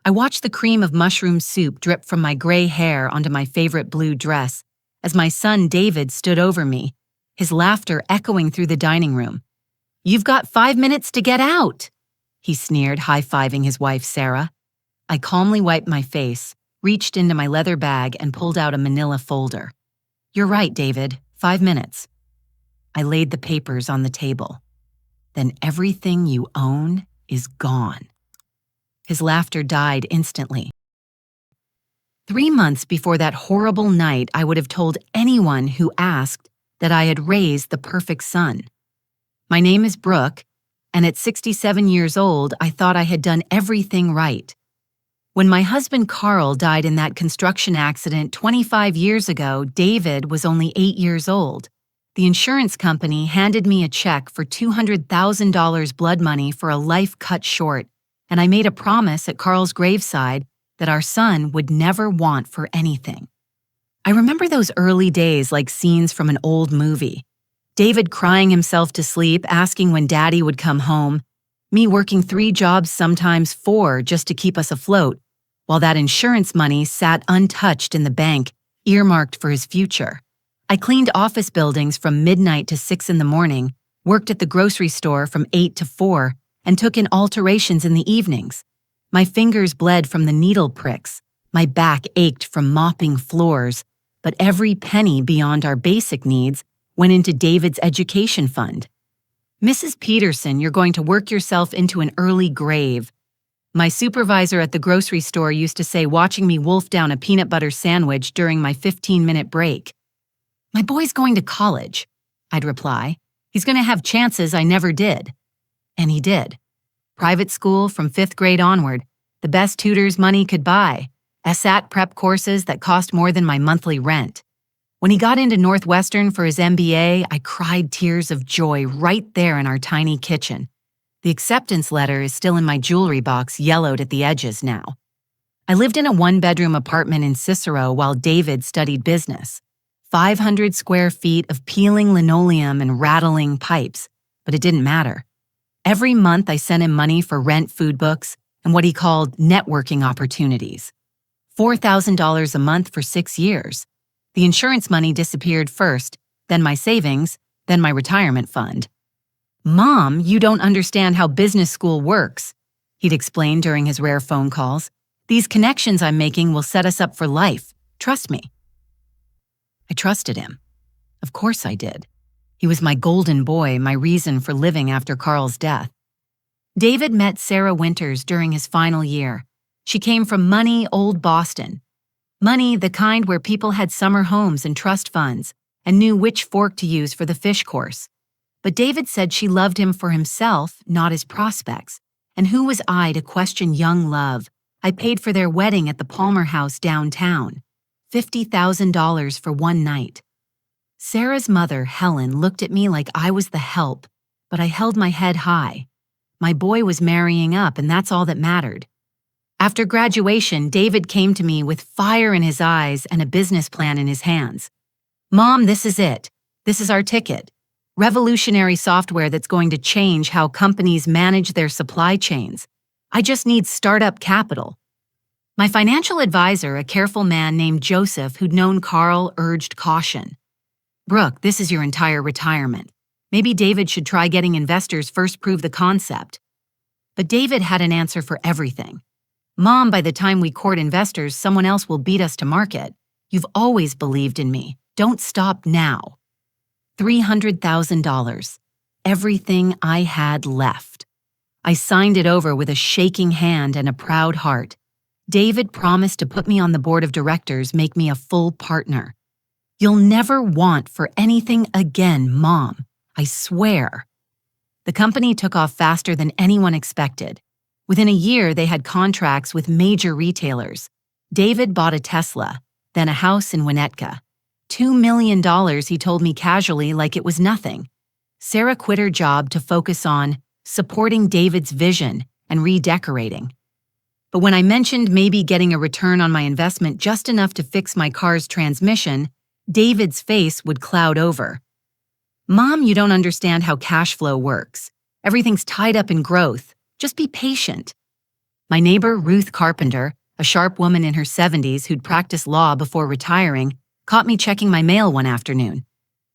I watched the cream of mushroom soup drip from my gray hair onto my favorite blue dress as my son David stood over me, his laughter echoing through the dining room. "You've got 5 minutes to get out," he sneered, high-fiving his wife, Sarah. I calmly wiped my face, reached into my leather bag, and pulled out a manila folder. "You're right, David. 5 minutes." I laid the papers on the table. "Then everything you own is gone." His laughter died instantly. 3 months before that horrible night, I would have told anyone who asked that I had raised the perfect son. My name is Brooke, and at 67 years old, I thought I had done everything right. When my husband Carl died in that construction accident 25 years ago, David was only 8 years old. The insurance company handed me a check for $200,000 blood money for a life cut short, and I made a promise at Carl's graveside that our son would never want for anything. I remember those early days like scenes from an old movie. David crying himself to sleep, asking when Daddy would come home, me working 3 jobs, sometimes 4, just to keep us afloat, while that insurance money sat untouched in the bank, earmarked for his future. I cleaned office buildings from midnight to 6 in the morning, worked at the grocery store from 8 to 4, and took in alterations in the evenings. My fingers bled from the needle pricks, my back ached from mopping floors, but every penny beyond our basic needs went into David's education fund. "Mrs. Peterson, you're going to work yourself into an early grave." My supervisor at the grocery store used to say, watching me wolf down a peanut butter sandwich during my 15-minute break. "My boy's going to college," I'd reply. "He's going to have chances I never did." And he did. Private school from 5th grade onward, the best tutors money could buy, SAT prep courses that cost more than my monthly rent. When he got into Northwestern for his MBA, I cried tears of joy right there in our tiny kitchen. The acceptance letter is still in my jewelry box, yellowed at the edges now. I lived in a 1-bedroom apartment in Cicero while David studied business. 500 square feet of peeling linoleum and rattling pipes, but it didn't matter. Every month I sent him money for rent, food books, and what he called networking opportunities. $4,000 a month for 6 years. The insurance money disappeared first, then my savings, then my retirement fund. "Mom, you don't understand how business school works," he'd explain during his rare phone calls. "These connections I'm making will set us up for life. Trust me." I trusted him. Of course I did. He was my golden boy, my reason for living after Carl's death. David met Sarah Winters during his final year. She came from money, old Boston. Money, the kind where people had summer homes and trust funds and knew which fork to use for the fish course. But David said she loved him for himself, not his prospects. And who was I to question young love? I paid for their wedding at the Palmer House downtown. $50,000 for one night. Sarah's mother, Helen, looked at me like I was the help, but I held my head high. My boy was marrying up, and that's all that mattered. After graduation, David came to me with fire in his eyes and a business plan in his hands. "Mom, this is it. This is our ticket. Revolutionary software that's going to change how companies manage their supply chains. I just need startup capital." My financial advisor, a careful man named Joseph who'd known Carl, urged caution. "Brooke, this is your entire retirement. Maybe David should try getting investors first, prove the concept." But David had an answer for everything. "Mom, by the time we court investors, someone else will beat us to market. You've always believed in me. Don't stop now." $300,000. Everything I had left. I signed it over with a shaking hand and a proud heart. David promised to put me on the board of directors, make me a full partner. "You'll never want for anything again, Mom. I swear." The company took off faster than anyone expected. Within a year, they had contracts with major retailers. David bought a Tesla, then a house in Winnetka. $2 million, he told me casually, like it was nothing. Sarah quit her job to focus on supporting David's vision and redecorating. But when I mentioned maybe getting a return on my investment just enough to fix my car's transmission, David's face would cloud over. "Mom, you don't understand how cash flow works. Everything's tied up in growth. Just be patient." My neighbor, Ruth Carpenter, a sharp woman in her 70s who'd practiced law before retiring, caught me checking my mail one afternoon.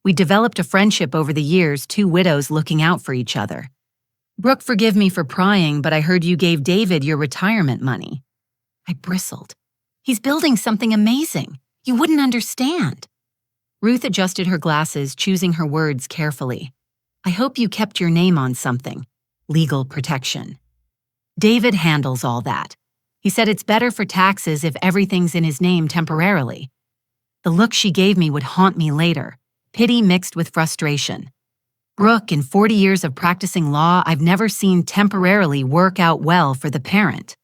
We developed a friendship over the years, two widows looking out for each other. "Brooke, forgive me for prying, but I heard you gave David your retirement money." I bristled. "He's building something amazing. You wouldn't understand." Ruth adjusted her glasses, choosing her words carefully. "I hope you kept your name on something. Legal protection. David handles all that. He said it's better for taxes if everything's in his name temporarily." The look she gave me would haunt me later, pity mixed with frustration. Brooke, in 40 years of practicing law, I've never seen temporarily work out well for the parent.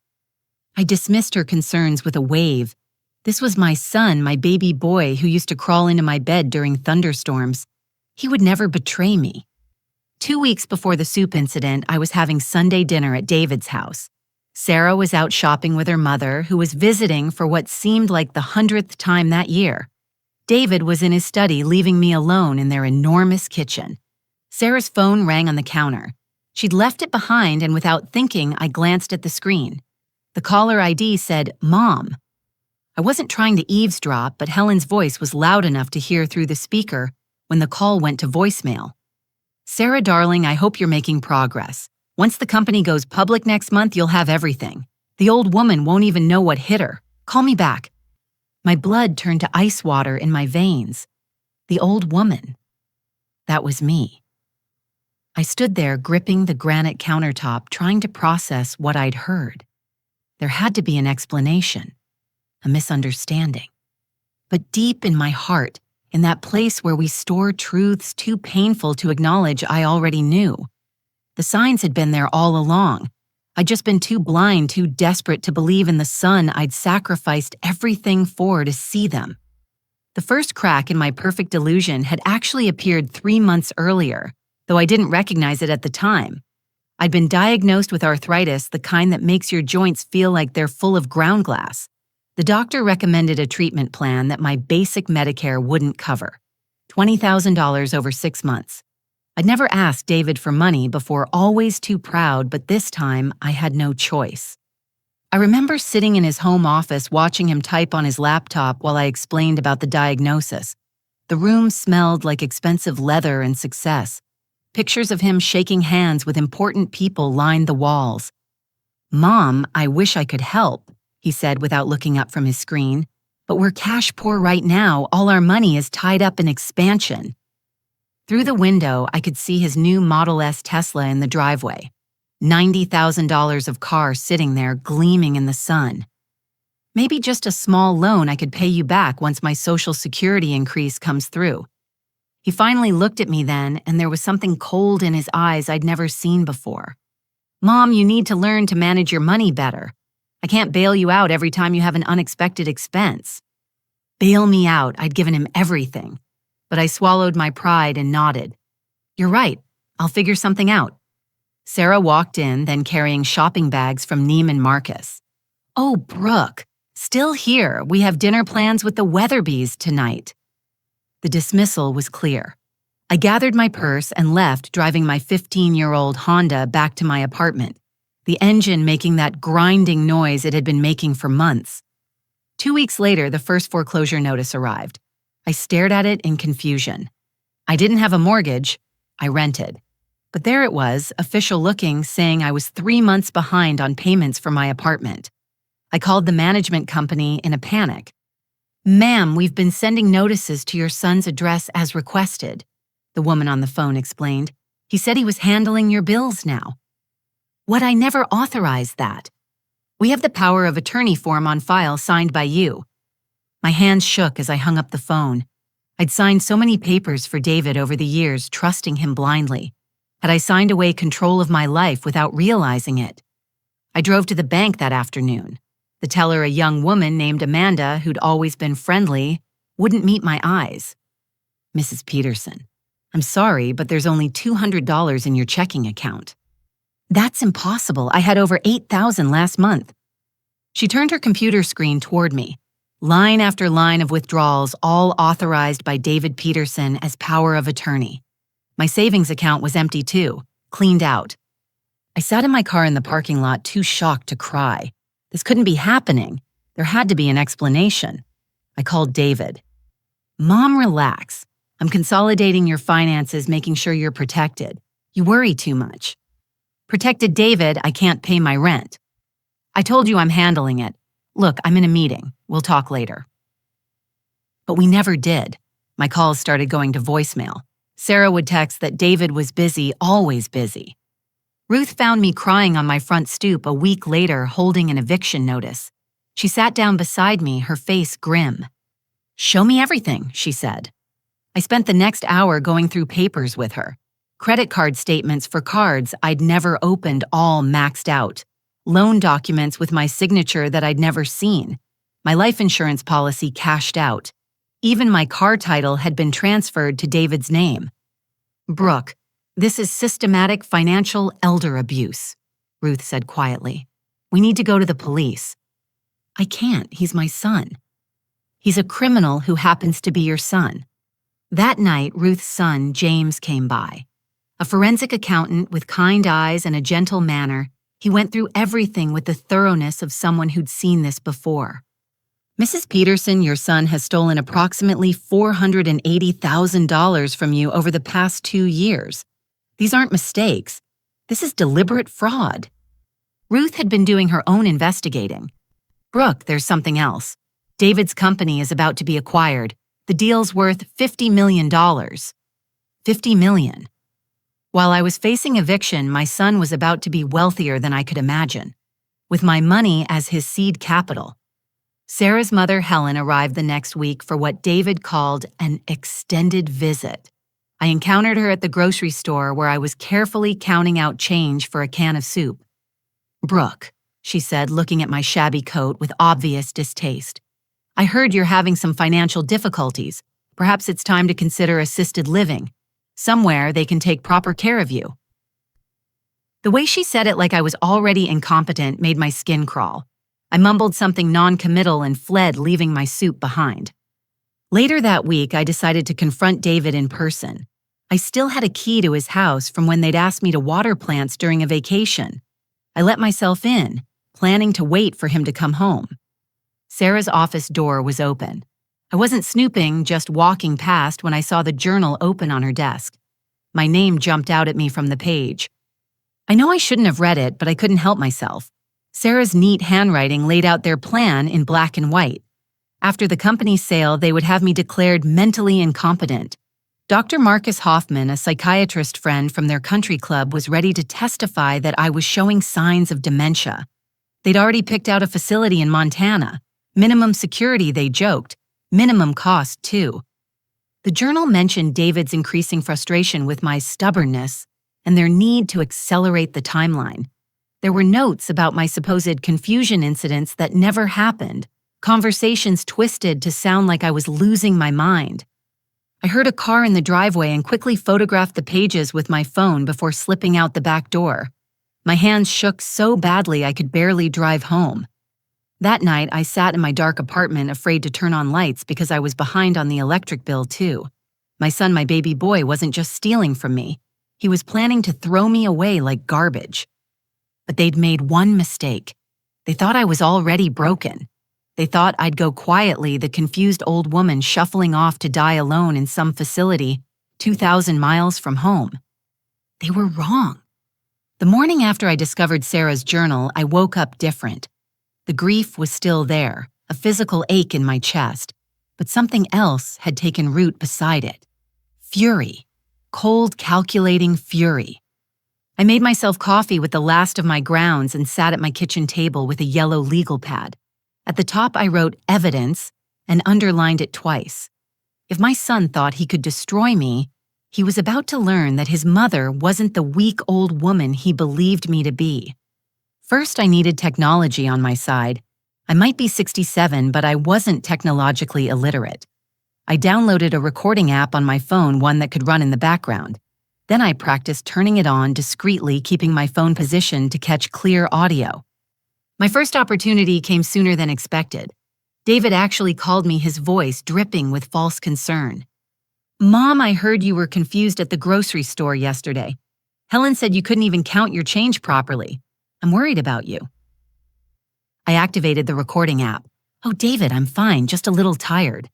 I dismissed her concerns with a wave. This was my son, my baby boy, who used to crawl into my bed during thunderstorms. He would never betray me. 2 weeks before the soup incident, I was having Sunday dinner at David's house. Sarah was out shopping with her mother, who was visiting for what seemed like the 100th time that year. David was in his study, leaving me alone in their enormous kitchen. Sarah's phone rang on the counter. She'd left it behind, and without thinking, I glanced at the screen. The caller ID said, "Mom." I wasn't trying to eavesdrop, but Helen's voice was loud enough to hear through the speaker when the call went to voicemail. "Sarah, darling, I hope you're making progress. Once the company goes public next month, you'll have everything. The old woman won't even know what hit her. Call me back." My blood turned to ice water in my veins. The old woman. That was me. I stood there gripping the granite countertop, trying to process what I'd heard. There had to be an explanation, a misunderstanding. But deep in my heart, in that place where we store truths too painful to acknowledge, I already knew. The signs had been there all along. I'd just been too blind, too desperate to believe in the son I'd sacrificed everything for to see them. The first crack in my perfect delusion had actually appeared 3 months earlier, though I didn't recognize it at the time. I'd been diagnosed with arthritis, the kind that makes your joints feel like they're full of ground glass. The doctor recommended a treatment plan that my basic Medicare wouldn't cover. $20,000 over 6 months. I'd never asked David for money before, always too proud, but this time I had no choice. I remember sitting in his home office watching him type on his laptop while I explained about the diagnosis. The room smelled like expensive leather and success. Pictures of him shaking hands with important people lined the walls. "Mom, I wish I could help," he said without looking up from his screen. "But we're cash poor right now. All our money is tied up in expansion." Through the window, I could see his new Model S Tesla in the driveway. $90,000 of car sitting there, gleaming in the sun. "Maybe just a small loan I could pay you back once my Social Security increase comes through." He finally looked at me then, and there was something cold in his eyes I'd never seen before. "Mom, you need to learn to manage your money better. I can't bail you out every time you have an unexpected expense." Bail me out, I'd given him everything. But I swallowed my pride and nodded. "You're right, I'll figure something out." Sarah walked in, then carrying shopping bags from Neiman Marcus. "Oh, Brooke, still here. We have dinner plans with the Weatherbys tonight." The dismissal was clear. I gathered my purse and left, driving my 15-year-old Honda back to my apartment, the engine making that grinding noise it had been making for months. 2 weeks later, the first foreclosure notice arrived. I stared at it in confusion. I didn't have a mortgage. I rented. But there it was, official looking, saying I was 3 months behind on payments for my apartment. I called the management company in a panic. "Ma'am, we've been sending notices to your son's address as requested," the woman on the phone explained. "He said he was handling your bills now." "What? I never authorized that." "We have the power of attorney form on file signed by you." My hands shook as I hung up the phone. I'd signed so many papers for David over the years, trusting him blindly. Had I signed away control of my life without realizing it? I drove to the bank that afternoon. The teller, a young woman named Amanda, who'd always been friendly, wouldn't meet my eyes. "Mrs. Peterson, I'm sorry, but there's only $200 in your checking account." "That's impossible. I had over $8,000 last month." She turned her computer screen toward me. Line after line of withdrawals, all authorized by David Peterson as power of attorney. My savings account was empty too, cleaned out. I sat in my car in the parking lot, too shocked to cry. This couldn't be happening. There had to be an explanation. I called David. Mom, relax. I'm consolidating your finances, making sure you're protected. You worry too much. Protected David, I can't pay my rent. I told you I'm handling it. Look, I'm in a meeting. We'll talk later. But we never did. My calls started going to voicemail. Sarah would text that David was busy, always busy. Ruth found me crying on my front stoop a week later, holding an eviction notice. She sat down beside me, her face grim. Show me everything, she said. I spent the next hour going through papers with her. Credit card statements for cards I'd never opened, all maxed out. Loan documents with my signature that I'd never seen. My life insurance policy cashed out. Even my car title had been transferred to David's name. Brooke, this is systematic financial elder abuse, Ruth said quietly. We need to go to the police. I can't, he's my son. He's a criminal who happens to be your son. That night, Ruth's son, James, came by. A forensic accountant with kind eyes and a gentle manner, he went through everything with the thoroughness of someone who'd seen this before. Mrs. Peterson, your son has stolen approximately $480,000 from you over the past 2 years. These aren't mistakes. This is deliberate fraud. Ruth had been doing her own investigating. Brooke, there's something else. David's company is about to be acquired. The deal's worth $50 million. $50 million. While I was facing eviction, my son was about to be wealthier than I could imagine, with my money as his seed capital. Sarah's mother, Helen, arrived the next week for what David called an extended visit. I encountered her at the grocery store where I was carefully counting out change for a can of soup. Brooke, she said, looking at my shabby coat with obvious distaste. I heard you're having some financial difficulties. Perhaps it's time to consider assisted living. Somewhere they can take proper care of you. The way she said it like I was already incompetent made my skin crawl. I mumbled something non-committal and fled, leaving my soup behind. Later that week, I decided to confront David in person. I still had a key to his house from when they'd asked me to water plants during a vacation. I let myself in, planning to wait for him to come home. Sarah's office door was open. I wasn't snooping, just walking past when I saw the journal open on her desk. My name jumped out at me from the page. I know I shouldn't have read it, but I couldn't help myself. Sarah's neat handwriting laid out their plan in black and white. After the company sale, they would have me declared mentally incompetent. Dr. Marcus Hoffman, a psychiatrist friend from their country club, was ready to testify that I was showing signs of dementia. They'd already picked out a facility in Montana. Minimum security, they joked. Minimum cost, too. The journal mentioned David's increasing frustration with my stubbornness and their need to accelerate the timeline. There were notes about my supposed confusion incidents that never happened, conversations twisted to sound like I was losing my mind. I heard a car in the driveway and quickly photographed the pages with my phone before slipping out the back door. My hands shook so badly I could barely drive home. That night, I sat in my dark apartment afraid to turn on lights because I was behind on the electric bill, too. My son, my baby boy, wasn't just stealing from me. He was planning to throw me away like garbage. But they'd made one mistake. They thought I was already broken. They thought I'd go quietly, the confused old woman shuffling off to die alone in some facility 2,000 miles from home. They were wrong. The morning after I discovered Sarah's journal, I woke up different. The grief was still there, a physical ache in my chest, but something else had taken root beside it. Fury. Cold, calculating fury. I made myself coffee with the last of my grounds and sat at my kitchen table with a yellow legal pad. At the top, I wrote evidence and underlined it twice. If my son thought he could destroy me, he was about to learn that his mother wasn't the weak old woman he believed me to be. First, I needed technology on my side. I might be 67, but I wasn't technologically illiterate. I downloaded a recording app on my phone, one that could run in the background. Then I practiced turning it on discreetly, keeping my phone positioned to catch clear audio. My first opportunity came sooner than expected. David actually called me, his voice dripping with false concern. "Mom, I heard you were confused at the grocery store yesterday. Helen said you couldn't even count your change properly. I'm worried about you. I activated the recording app. Oh, David, I'm fine, just a little tired.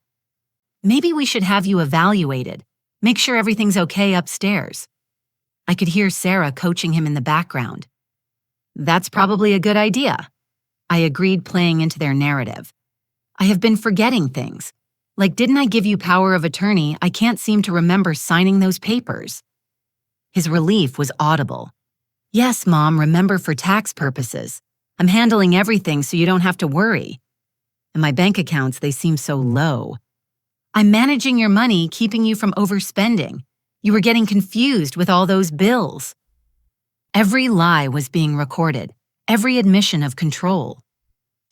Maybe we should have you evaluated. Make sure everything's okay upstairs. I could hear Sarah coaching him in the background. That's probably a good idea. I agreed, playing into their narrative. I have been forgetting things. Like, didn't I give you power of attorney? I can't seem to remember signing those papers. His relief was audible. Yes, Mom, remember, for tax purposes. I'm handling everything so you don't have to worry. And my bank accounts, they seem so low. I'm managing your money, keeping you from overspending. You were getting confused with all those bills. Every lie was being recorded, every admission of control.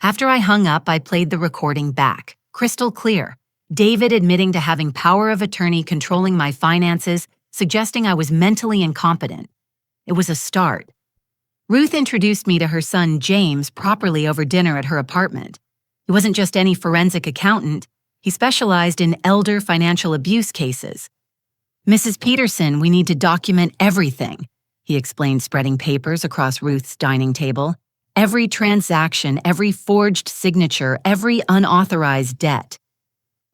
After I hung up, I played the recording back, crystal clear. David admitting to having power of attorney controlling my finances, suggesting I was mentally incompetent. It was a start. Ruth introduced me to her son James properly over dinner at her apartment. He wasn't just any forensic accountant. He specialized in elder financial abuse cases. Mrs. Peterson, we need to document everything, he explained, spreading papers across Ruth's dining table. Every transaction, every forged signature, every unauthorized debt.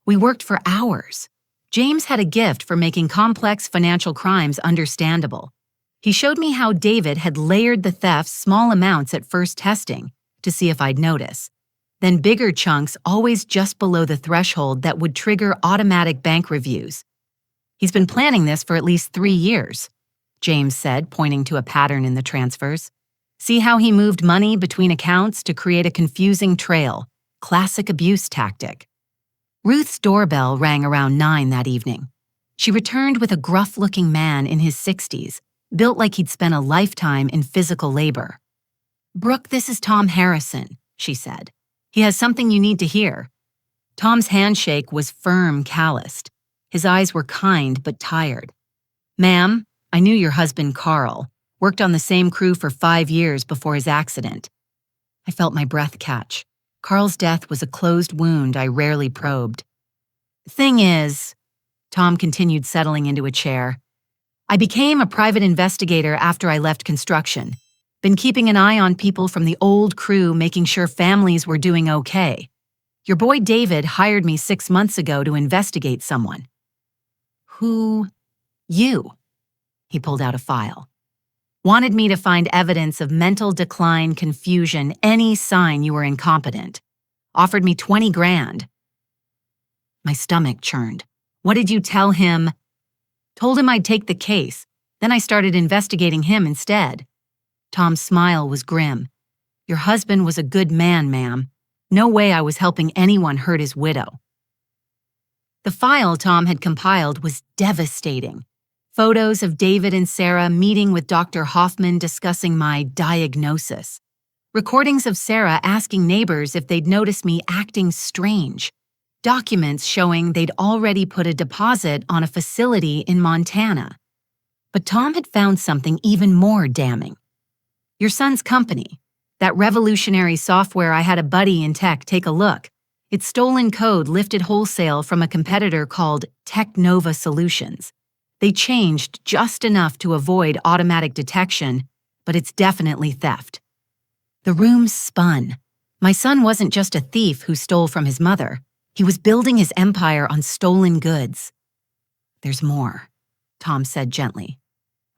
We worked for hours. James had a gift for making complex financial crimes understandable. He showed me how David had layered the thefts small amounts at first testing to see if I'd notice. Then bigger chunks always just below the threshold that would trigger automatic bank reviews. He's been planning this for at least 3 years, James said, pointing to a pattern in the transfers. See how he moved money between accounts to create a confusing trail. Classic abuse tactic. Ruth's doorbell rang around 9 that evening. She returned with a gruff-looking man in his 60s, built like he'd spent a lifetime in physical labor. Brooke, this is Tom Harrison, she said. He has something you need to hear. Tom's handshake was firm, calloused. His eyes were kind but tired. Ma'am, I knew your husband Carl. Worked on the same crew for 5 years before his accident. I felt my breath catch. Carl's death was a closed wound I rarely probed. Thing is, Tom continued, settling into a chair, I became a private investigator after I left construction. Been keeping an eye on people from the old crew, making sure families were doing okay. Your boy David hired me 6 months ago to investigate someone. Who? You. He pulled out a file. Wanted me to find evidence of mental decline, confusion, any sign you were incompetent. Offered me 20 grand. My stomach churned. What did you tell him? Told him I'd take the case. Then I started investigating him instead. Tom's smile was grim. Your husband was a good man, ma'am. No way I was helping anyone hurt his widow. The file Tom had compiled was devastating. Photos of David and Sarah meeting with Dr. Hoffman discussing my diagnosis. Recordings of Sarah asking neighbors if they'd noticed me acting strange. Documents showing they'd already put a deposit on a facility in Montana. But Tom had found something even more damning. Your son's company, that revolutionary software I had a buddy in tech take a look. It's stolen code lifted wholesale from a competitor called Technova Solutions. They changed just enough to avoid automatic detection, but it's definitely theft. The room spun. My son wasn't just a thief who stole from his mother. He was building his empire on stolen goods. There's more, Tom said gently.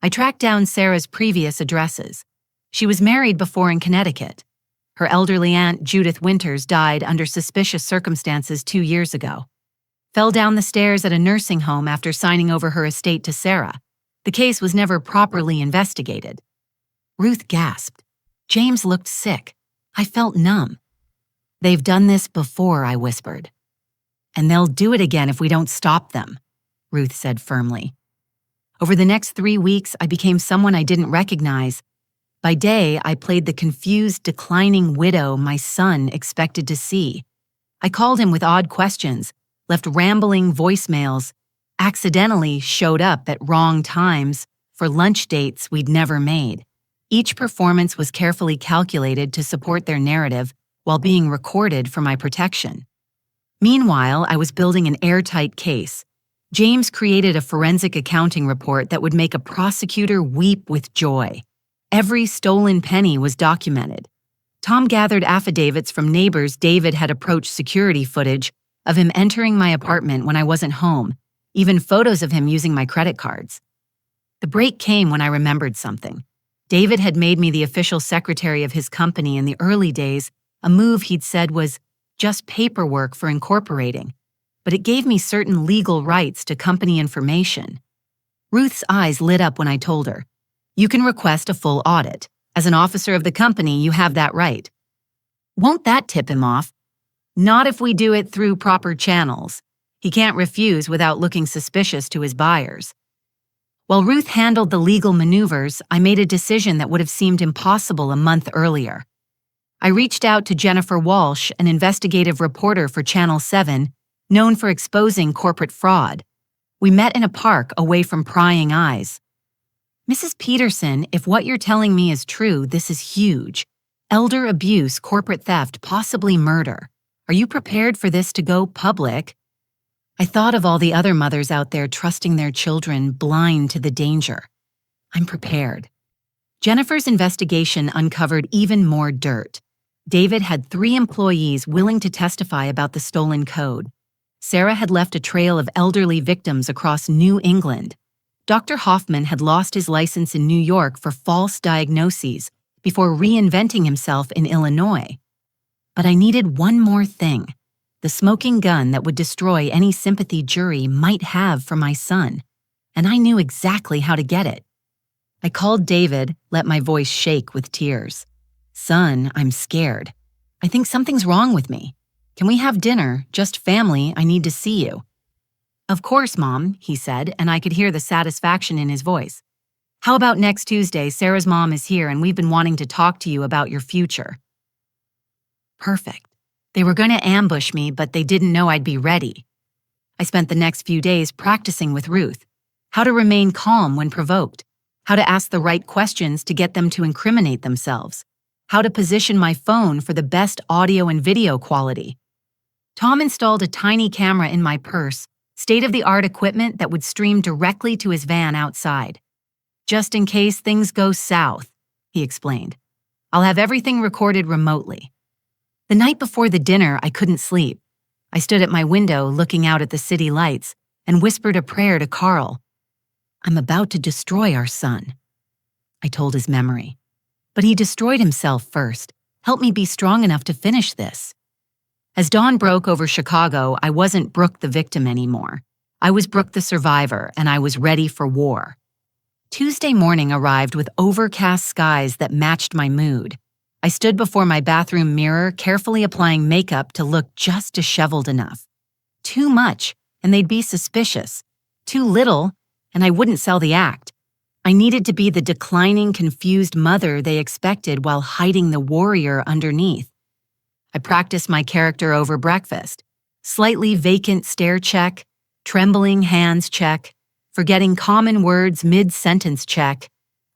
I tracked down Sarah's previous addresses. She was married before in Connecticut. Her elderly aunt, Judith Winters, died under suspicious circumstances 2 years ago. Fell down the stairs at a nursing home after signing over her estate to Sarah. The case was never properly investigated. Ruth gasped. James looked sick. I felt numb. They've done this before, I whispered. And they'll do it again if we don't stop them, Ruth said firmly. Over the next 3 weeks, I became someone I didn't recognize. By day, I played the confused, declining widow my son expected to see. I called him with odd questions, left rambling voicemails, accidentally showed up at wrong times for lunch dates we'd never made. Each performance was carefully calculated to support their narrative while being recorded for my protection. Meanwhile, I was building an airtight case, James created a forensic accounting report that would make a prosecutor weep with joy. Every stolen penny was documented. Tom gathered affidavits from neighbors David had approached security footage of him entering my apartment when I wasn't home, even photos of him using my credit cards. The break came when I remembered something. David had made me the official secretary of his company in the early days, a move he'd said was just paperwork for incorporating, but it gave me certain legal rights to company information. Ruth's eyes lit up when I told her, "You can request a full audit. As an officer of the company, you have that right." "Won't that tip him off?" "Not if we do it through proper channels. He can't refuse without looking suspicious to his buyers." While Ruth handled the legal maneuvers, I made a decision that would have seemed impossible a month earlier. I reached out to Jennifer Walsh, an investigative reporter for Channel 7, known for exposing corporate fraud. We met in a park away from prying eyes. "Mrs. Peterson, if what you're telling me is true, this is huge. Elder abuse, corporate theft, possibly murder. Are you prepared for this to go public?" I thought of all the other mothers out there trusting their children, blind to the danger. I'm prepared. Jennifer's investigation uncovered even more dirt. David had 3 employees willing to testify about the stolen code. Sarah had left a trail of elderly victims across New England. Dr. Hoffman had lost his license in New York for false diagnoses before reinventing himself in Illinois. But I needed one more thing. The smoking gun that would destroy any sympathy jury might have for my son, and I knew exactly how to get it. I called David, let my voice shake with tears. "Son, I'm scared. I think something's wrong with me. Can we have dinner? Just family, I need to see you." "Of course, Mom," he said, and I could hear the satisfaction in his voice. "How about next Tuesday? Sarah's mom is here, and we've been wanting to talk to you about your future." Perfect. They were going to ambush me, but they didn't know I'd be ready. I spent the next few days practicing with Ruth, how to remain calm when provoked, how to ask the right questions to get them to incriminate themselves, how to position my phone for the best audio and video quality. Tom installed a tiny camera in my purse, state-of-the-art equipment that would stream directly to his van outside. "Just in case things go south," he explained. "I'll have everything recorded remotely." The night before the dinner, I couldn't sleep. I stood at my window looking out at the city lights and whispered a prayer to Carl. "I'm about to destroy our son." I told his memory. But he destroyed himself first. Help me be strong enough to finish this. As dawn broke over Chicago, I wasn't Brooke the victim anymore. I was Brooke the survivor, and I was ready for war. Tuesday morning arrived with overcast skies that matched my mood. I stood before my bathroom mirror, carefully applying makeup to look just disheveled enough. Too much, and they'd be suspicious. Too little, and I wouldn't sell the act. I needed to be the declining, confused mother they expected while hiding the warrior underneath. I practiced my character over breakfast. Slightly vacant stare check, trembling hands check, forgetting common words mid-sentence check.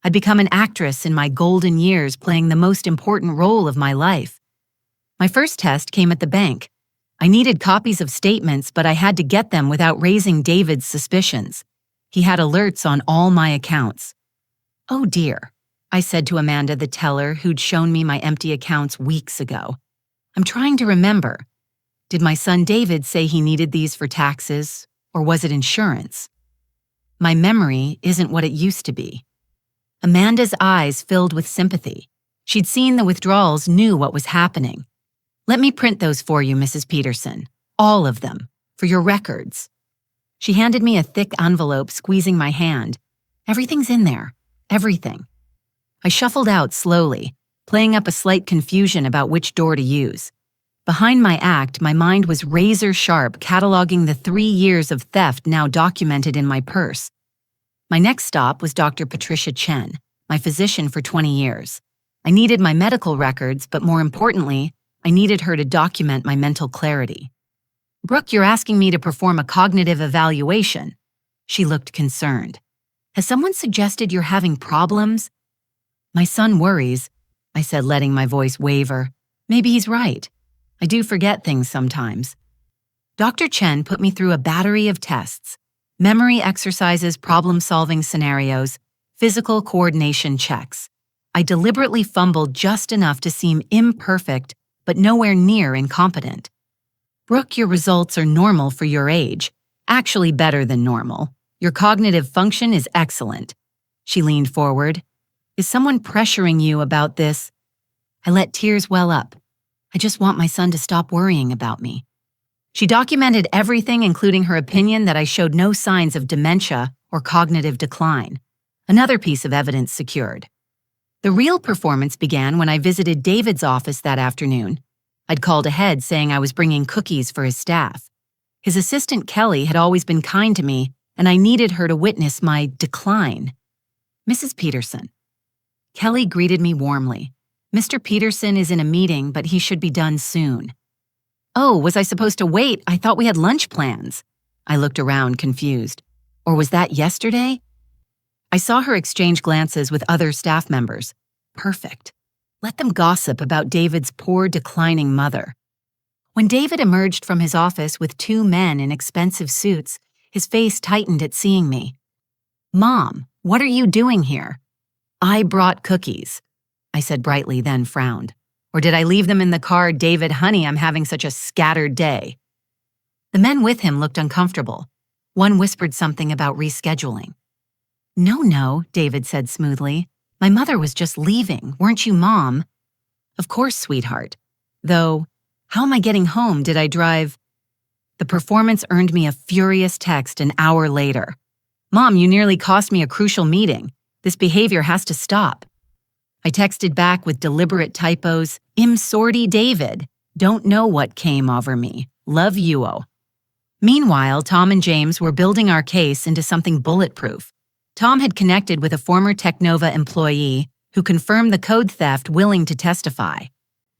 I'd become an actress in my golden years playing the most important role of my life. My first test came at the bank. I needed copies of statements, but I had to get them without raising David's suspicions. He had alerts on all my accounts. "Oh dear," I said to Amanda, the teller, who'd shown me my empty accounts weeks ago. "I'm trying to remember. Did my son David say he needed these for taxes, or was it insurance?" My memory isn't what it used to be. Amanda's eyes filled with sympathy. She'd seen the withdrawals, knew what was happening. "Let me print those for you, Mrs. Peterson. All of them, for your records." She handed me a thick envelope, squeezing my hand. "Everything's in there. Everything." I shuffled out slowly, playing up a slight confusion about which door to use. Behind my act, my mind was razor sharp, cataloging the 3 years of theft now documented in my purse. My next stop was Dr. Patricia Chen, my physician for 20 years. I needed my medical records, but more importantly, I needed her to document my mental clarity. "Brooke, you're asking me to perform a cognitive evaluation." She looked concerned. "Has someone suggested you're having problems?" "My son worries," I said, letting my voice waver. "Maybe he's right. I do forget things sometimes." Dr. Chen put me through a battery of tests. Memory exercises, problem-solving scenarios, physical coordination checks. I deliberately fumbled just enough to seem imperfect, but nowhere near incompetent. Brooke, your results are normal for your age. Actually better than normal. Your cognitive function is excellent. She leaned forward. Is someone pressuring you about this? I let tears well up. I just want my son to stop worrying about me. She documented everything, including her opinion that I showed no signs of dementia or cognitive decline. Another piece of evidence secured. The real performance began when I visited David's office that afternoon. I'd called ahead saying I was bringing cookies for his staff. His assistant Kelly had always been kind to me, and I needed her to witness my decline. Mrs. Peterson. Kelly greeted me warmly. Mr. Peterson is in a meeting, but he should be done soon. Oh, was I supposed to wait? I thought we had lunch plans. I looked around, confused. Or was that yesterday? I saw her exchange glances with other staff members. Perfect. Let them gossip about David's poor, declining mother. When David emerged from his office with two men in expensive suits, his face tightened at seeing me. Mom, what are you doing here? I brought cookies, I said brightly, then frowned. Or did I leave them in the car? David, honey, I'm having such a scattered day. The men with him looked uncomfortable. One whispered something about rescheduling. No, David said smoothly. My mother was just leaving, weren't you, Mom? Of course, sweetheart. Though, how am I getting home? Did I drive? The performance earned me a furious text an hour later. Mom, you nearly cost me a crucial meeting. This behavior has to stop. I texted back with deliberate typos. Im sorry, David. Don't know what came over me. Love you-o. Meanwhile, Tom and James were building our case into something bulletproof. Tom had connected with a former Technova employee who confirmed the code theft, willing to testify.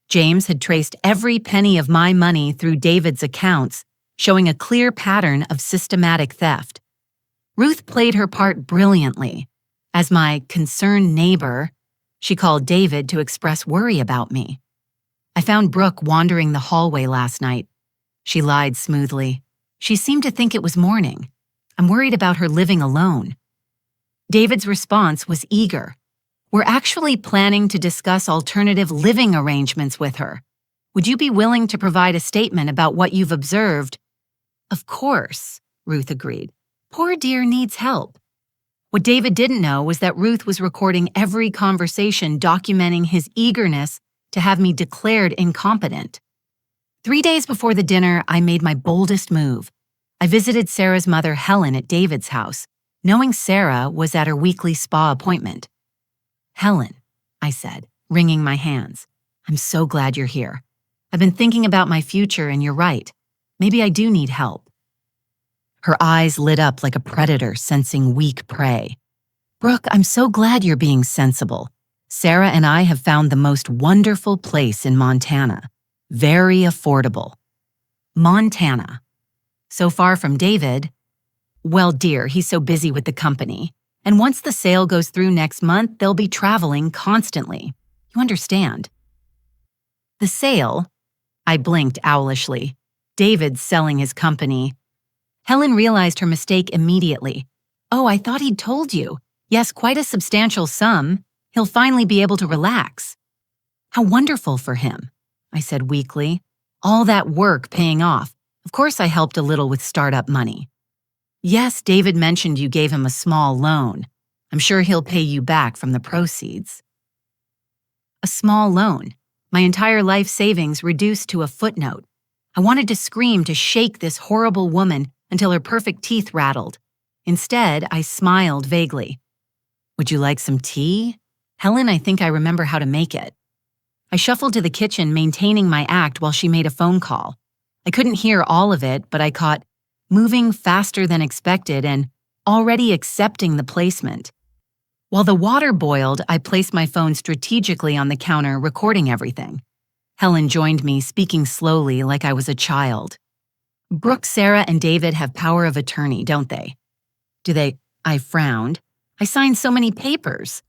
James had traced every penny of my money through David's accounts, showing a clear pattern of systematic theft. Ruth played her part brilliantly. As my concerned neighbor, she called David to express worry about me. I found Brooke wandering the hallway last night. She lied smoothly. She seemed to think it was morning. I'm worried about her living alone. David's response was eager. We're actually planning to discuss alternative living arrangements with her. Would you be willing to provide a statement about what you've observed? Of course, Ruth agreed. Poor dear needs help. What David didn't know was that Ruth was recording every conversation, documenting his eagerness to have me declared incompetent. 3 days before the dinner, I made my boldest move. I visited Sarah's mother, Helen, at David's house, knowing Sarah was at her weekly spa appointment. Helen, I said, wringing my hands, I'm so glad you're here. I've been thinking about my future, and you're right. Maybe I do need help. Her eyes lit up like a predator sensing weak prey. Brooke, I'm so glad you're being sensible. Sarah and I have found the most wonderful place in Montana. Very affordable. Montana. So far from David. Well, dear, he's so busy with the company. And once the sale goes through next month, they'll be traveling constantly. You understand? The sale? I blinked owlishly. David's selling his company. Helen realized her mistake immediately. Oh, I thought he'd told you. Yes, quite a substantial sum. He'll finally be able to relax. How wonderful for him, I said weakly. All that work paying off. Of course I helped a little with startup money. Yes, David mentioned you gave him a small loan. I'm sure he'll pay you back from the proceeds. A small loan. My entire life savings reduced to a footnote. I wanted to scream, to shake this horrible woman until her perfect teeth rattled. Instead, I smiled vaguely. Would you like some tea? Helen, I think I remember how to make it. I shuffled to the kitchen, maintaining my act while she made a phone call. I couldn't hear all of it, but I caught moving faster than expected and already accepting the placement. While the water boiled, I placed my phone strategically on the counter, recording everything. Helen joined me, speaking slowly like I was a child. Brooke, Sarah, and David have power of attorney, don't they? Do they? I frowned. I signed so many papers.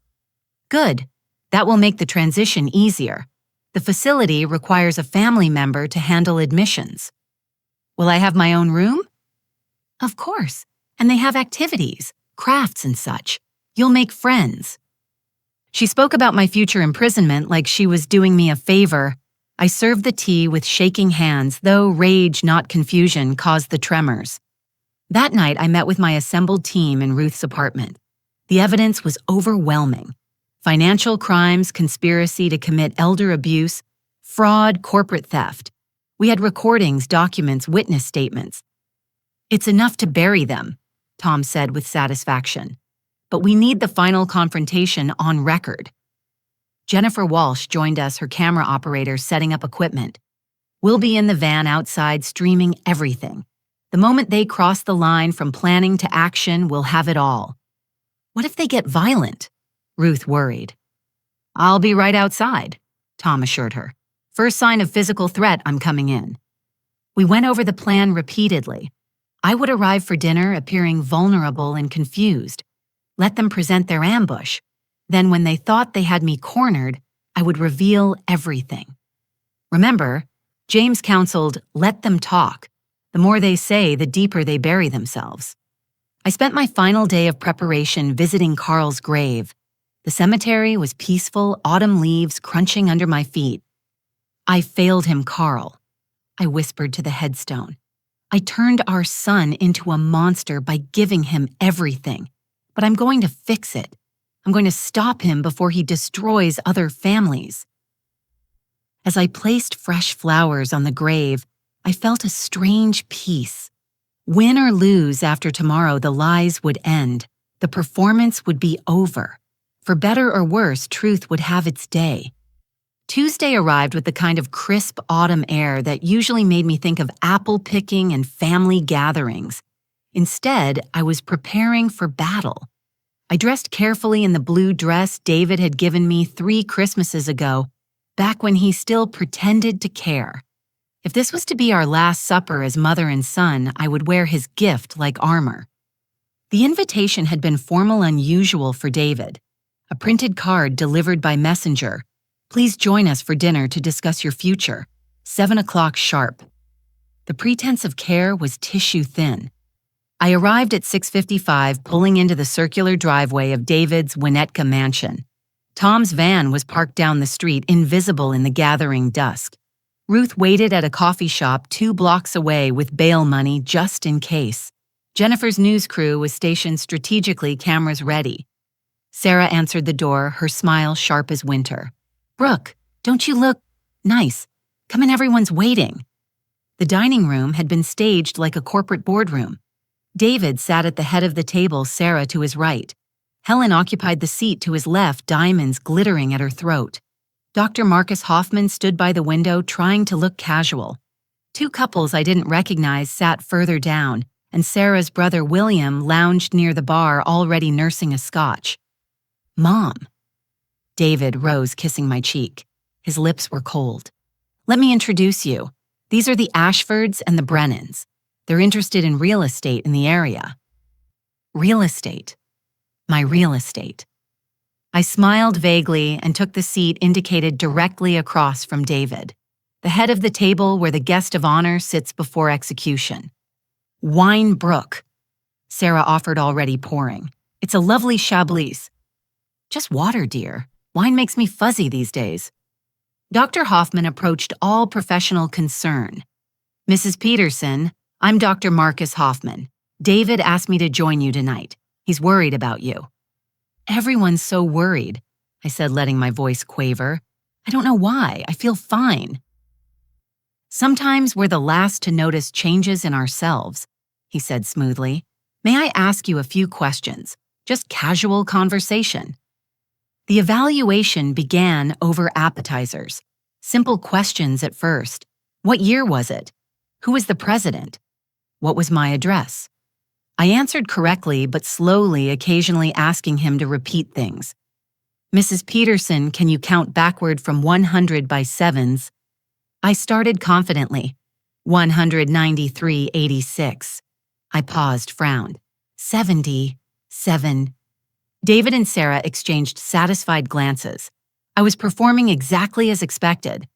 Good. That will make the transition easier. The facility requires a family member to handle admissions. Will I have my own room? Of course. And they have activities, crafts and such. You'll make friends. She spoke about my future imprisonment like she was doing me a favor. I served the tea with shaking hands, though rage, not confusion, caused the tremors. That night, I met with my assembled team in Ruth's apartment. The evidence was overwhelming. Financial crimes, conspiracy to commit elder abuse, fraud, corporate theft. We had recordings, documents, witness statements. "It's enough to bury them," Tom said with satisfaction. "But we need the final confrontation on record." Jennifer Walsh joined us, her camera operator, setting up equipment. "We'll be in the van outside streaming everything. The moment they cross the line from planning to action, we'll have it all." "What if they get violent?" Ruth worried. "I'll be right outside," Tom assured her. "First sign of physical threat, I'm coming in." We went over the plan repeatedly. I would arrive for dinner appearing vulnerable and confused. Let them present their ambush. Then when they thought they had me cornered, I would reveal everything. Remember, James counseled, "Let them talk. The more they say, the deeper they bury themselves." I spent my final day of preparation visiting Carl's grave. The cemetery was peaceful, autumn leaves crunching under my feet. "I failed him, Carl," I whispered to the headstone. "I turned our son into a monster by giving him everything. But I'm going to fix it. I'm going to stop him before he destroys other families." As I placed fresh flowers on the grave, I felt a strange peace. Win or lose after tomorrow, the lies would end. The performance would be over. For better or worse, truth would have its day. Tuesday arrived with the kind of crisp autumn air that usually made me think of apple picking and family gatherings. Instead, I was preparing for battle. I dressed carefully in the blue dress David had given me 3 Christmases ago, back when he still pretended to care. If this was to be our last supper as mother and son, I would wear his gift like armor. The invitation had been formal, unusual for David. A printed card delivered by messenger. "Please join us for dinner to discuss your future. 7 o'clock sharp." The pretense of care was tissue thin. I arrived at 6:55, pulling into the circular driveway of David's Winnetka mansion. Tom's van was parked down the street, invisible in the gathering dusk. Ruth waited at a coffee shop 2 blocks away with bail money just in case. Jennifer's news crew was stationed strategically, cameras ready. Sarah answered the door, her smile sharp as winter. "Brooke, don't you look nice? Come in, everyone's waiting." The dining room had been staged like a corporate boardroom. David sat at the head of the table, Sarah to his right. Helen occupied the seat to his left, diamonds glittering at her throat. Dr. Marcus Hoffman stood by the window, trying to look casual. 2 couples I didn't recognize sat further down, and Sarah's brother William lounged near the bar, already nursing a scotch. "Mom." David rose, kissing my cheek. His lips were cold. "Let me introduce you. These are the Ashfords and the Brennans. They're interested in real estate in the area." Real estate. My real estate. I smiled vaguely and took the seat indicated directly across from David, the head of the table where the guest of honor sits before execution. "Wine Brooke," Sarah offered, already pouring. "It's a lovely Chablis." "Just water, dear. Wine makes me fuzzy these days." Dr. Hoffman approached all professional concern. "Mrs. Peterson, I'm Dr. Marcus Hoffman. David asked me to join you tonight. He's worried about you." "Everyone's so worried," I said, letting my voice quaver. "I don't know why. I feel fine." "Sometimes we're the last to notice changes in ourselves," he said smoothly. "May I ask you a few questions? Just casual conversation." The evaluation began over appetizers. Simple questions at first. What year was it? Who was the president? What was my address? I answered correctly, but slowly, occasionally asking him to repeat things. "Mrs. Peterson, can you count backward from 100 by sevens?" I started confidently. 193.86. I paused, frowned. 77. David and Sarah exchanged satisfied glances. I was performing exactly as expected.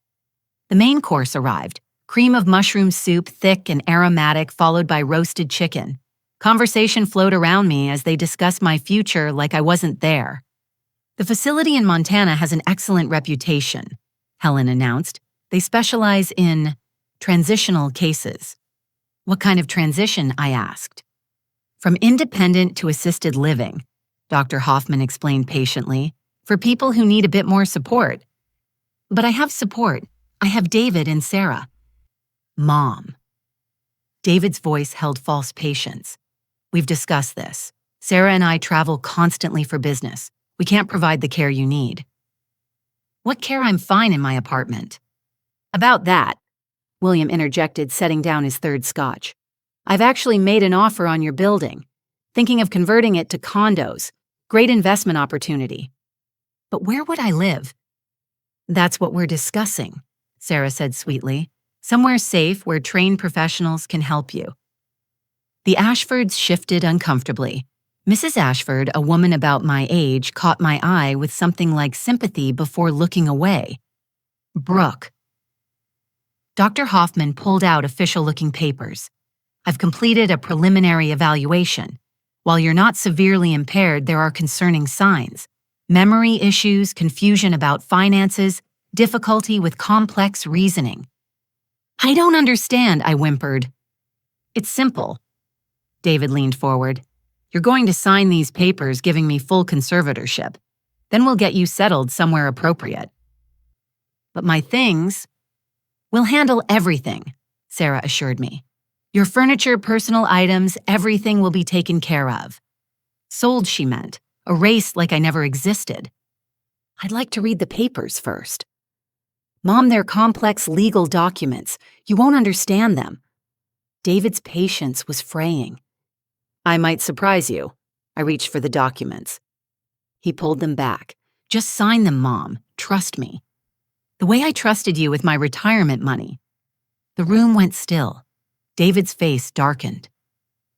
The main course arrived. Cream of mushroom soup, thick and aromatic, followed by roasted chicken. Conversation flowed around me as they discussed my future like I wasn't there. The facility in Montana has an excellent reputation, Helen announced. They specialize in transitional cases. What kind of transition? I asked. From independent to assisted living, Dr. Hoffman explained patiently, for people who need a bit more support. But I have support. I have David and Sarah. Mom. David's voice held false patience. We've discussed this. Sarah and I travel constantly for business. We can't provide the care you need. What care? I'm fine in my apartment. About that, William interjected, setting down his third scotch. I've actually made an offer on your building, thinking of converting it to condos. Great investment opportunity. But where would I live? That's what we're discussing, Sarah said sweetly. Somewhere safe where trained professionals can help you. The Ashfords shifted uncomfortably. Mrs. Ashford, a woman about my age, caught my eye with something like sympathy before looking away. Brooke. Dr. Hoffman pulled out official-looking papers. I've completed a preliminary evaluation. While you're not severely impaired, there are concerning signs. Memory issues, confusion about finances, difficulty with complex reasoning. I don't understand, I whimpered. It's simple. David leaned forward. You're going to sign these papers giving me full conservatorship. Then we'll get you settled somewhere appropriate. But my things? We'll handle everything, Sarah assured me. Your furniture, personal items, everything will be taken care of. Sold, she meant. Erased like I never existed. I'd like to read the papers first. Mom, they're complex legal documents. You won't understand them. David's patience was fraying. I might surprise you. I reached for the documents. He pulled them back. Just sign them, Mom. Trust me. The way I trusted you with my retirement money. The room went still. David's face darkened.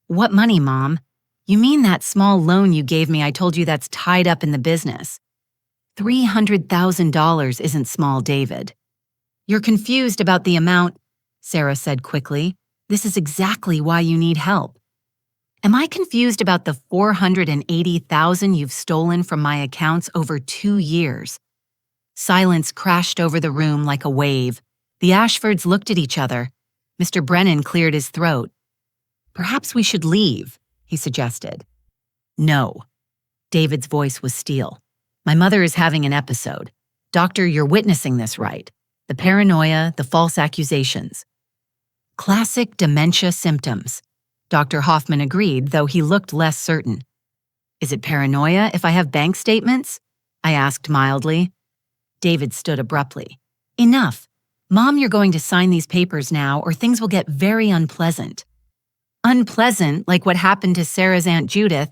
What money, Mom? You mean that small loan you gave me? I told you that's tied up in the business. $300,000 isn't small, David. You're confused about the amount, Sarah said quickly. This is exactly why you need help. Am I confused about the $480,000 you've stolen from my accounts over 2 years? Silence crashed over the room like a wave. The Ashfords looked at each other. Mr. Brennan cleared his throat. Perhaps we should leave, he suggested. No. David's voice was steel. My mother is having an episode. Doctor, you're witnessing this, right? The paranoia, the false accusations. Classic dementia symptoms. Dr. Hoffman agreed, though he looked less certain. Is it paranoia if I have bank statements? I asked mildly. David stood abruptly. Enough. Mom, you're going to sign these papers now or things will get very unpleasant. Unpleasant, like what happened to Sarah's Aunt Judith.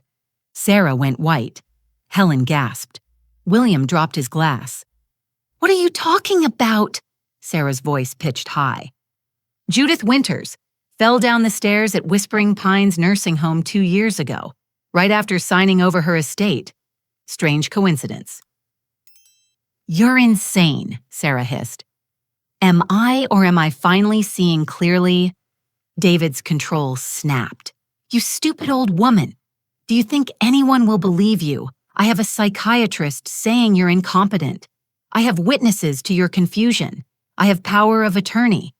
Sarah went white. Helen gasped. William dropped his glass. What are you talking about? Sarah's voice pitched high. Judith Winters fell down the stairs at Whispering Pines Nursing Home 2 years ago, right after signing over her estate. Strange coincidence. You're insane, Sarah hissed. Am I or am I finally seeing clearly? David's control snapped. You stupid old woman. Do you think anyone will believe you? I have a psychiatrist saying you're incompetent. I have witnesses to your confusion. I have power of attorney.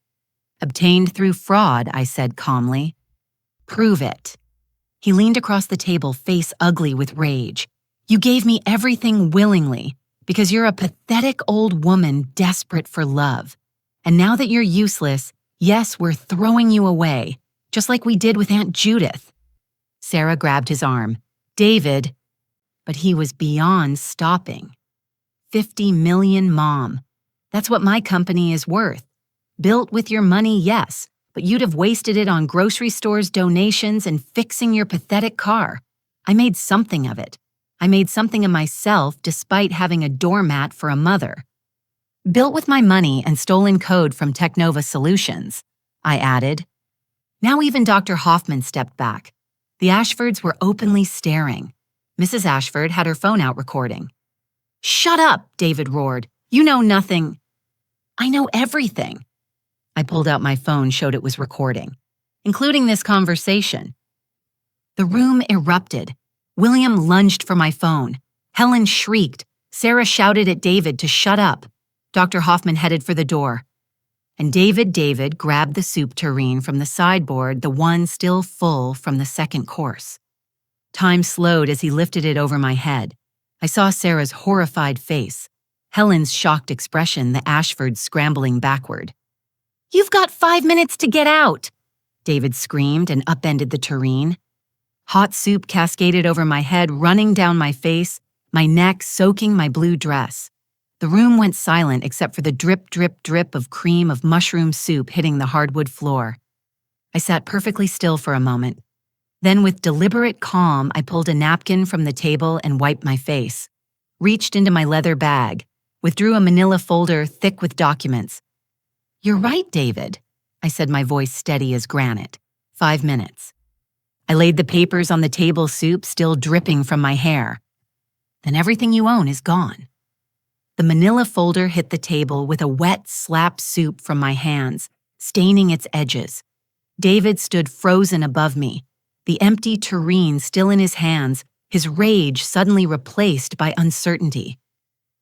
Obtained through fraud, I said calmly. Prove it. He leaned across the table, face ugly with rage. You gave me everything willingly because you're a pathetic old woman desperate for love. And now that you're useless, yes, we're throwing you away, just like we did with Aunt Judith. Sarah grabbed his arm. David. But he was beyond stopping. 50 million, Mom. That's what my company is worth. Built with your money, yes, but you'd have wasted it on grocery stores, donations, and fixing your pathetic car. I made something of it. I made something of myself despite having a doormat for a mother. Built with my money and stolen code from Technova Solutions, I added. Now even Dr. Hoffman stepped back. The Ashfords were openly staring. Mrs. Ashford had her phone out recording. Shut up, David roared. You know nothing. I know everything. I pulled out my phone, showed it was recording, including this conversation. The room erupted. William lunged for my phone. Helen shrieked. Sarah shouted at David to shut up. Dr. Hoffman headed for the door. And David grabbed the soup tureen from the sideboard, the one still full from the second course. Time slowed as he lifted it over my head. I saw Sarah's horrified face, Helen's shocked expression, the Ashfords scrambling backward. "You've got 5 minutes to get out!" David screamed and upended the tureen. Hot soup cascaded over my head, running down my face, my neck soaking my blue dress. The room went silent except for the drip, drip, drip of cream of mushroom soup hitting the hardwood floor. I sat perfectly still for a moment. Then with deliberate calm, I pulled a napkin from the table and wiped my face, reached into my leather bag, withdrew a manila folder thick with documents. "You're right, David," I said, my voice steady as granite. 5 minutes. I laid the papers on the table, soup still dripping from my hair. "Then everything you own is gone." The manila folder hit the table with a wet slap soup from my hands, staining its edges. David stood frozen above me, the empty tureen still in his hands, his rage suddenly replaced by uncertainty.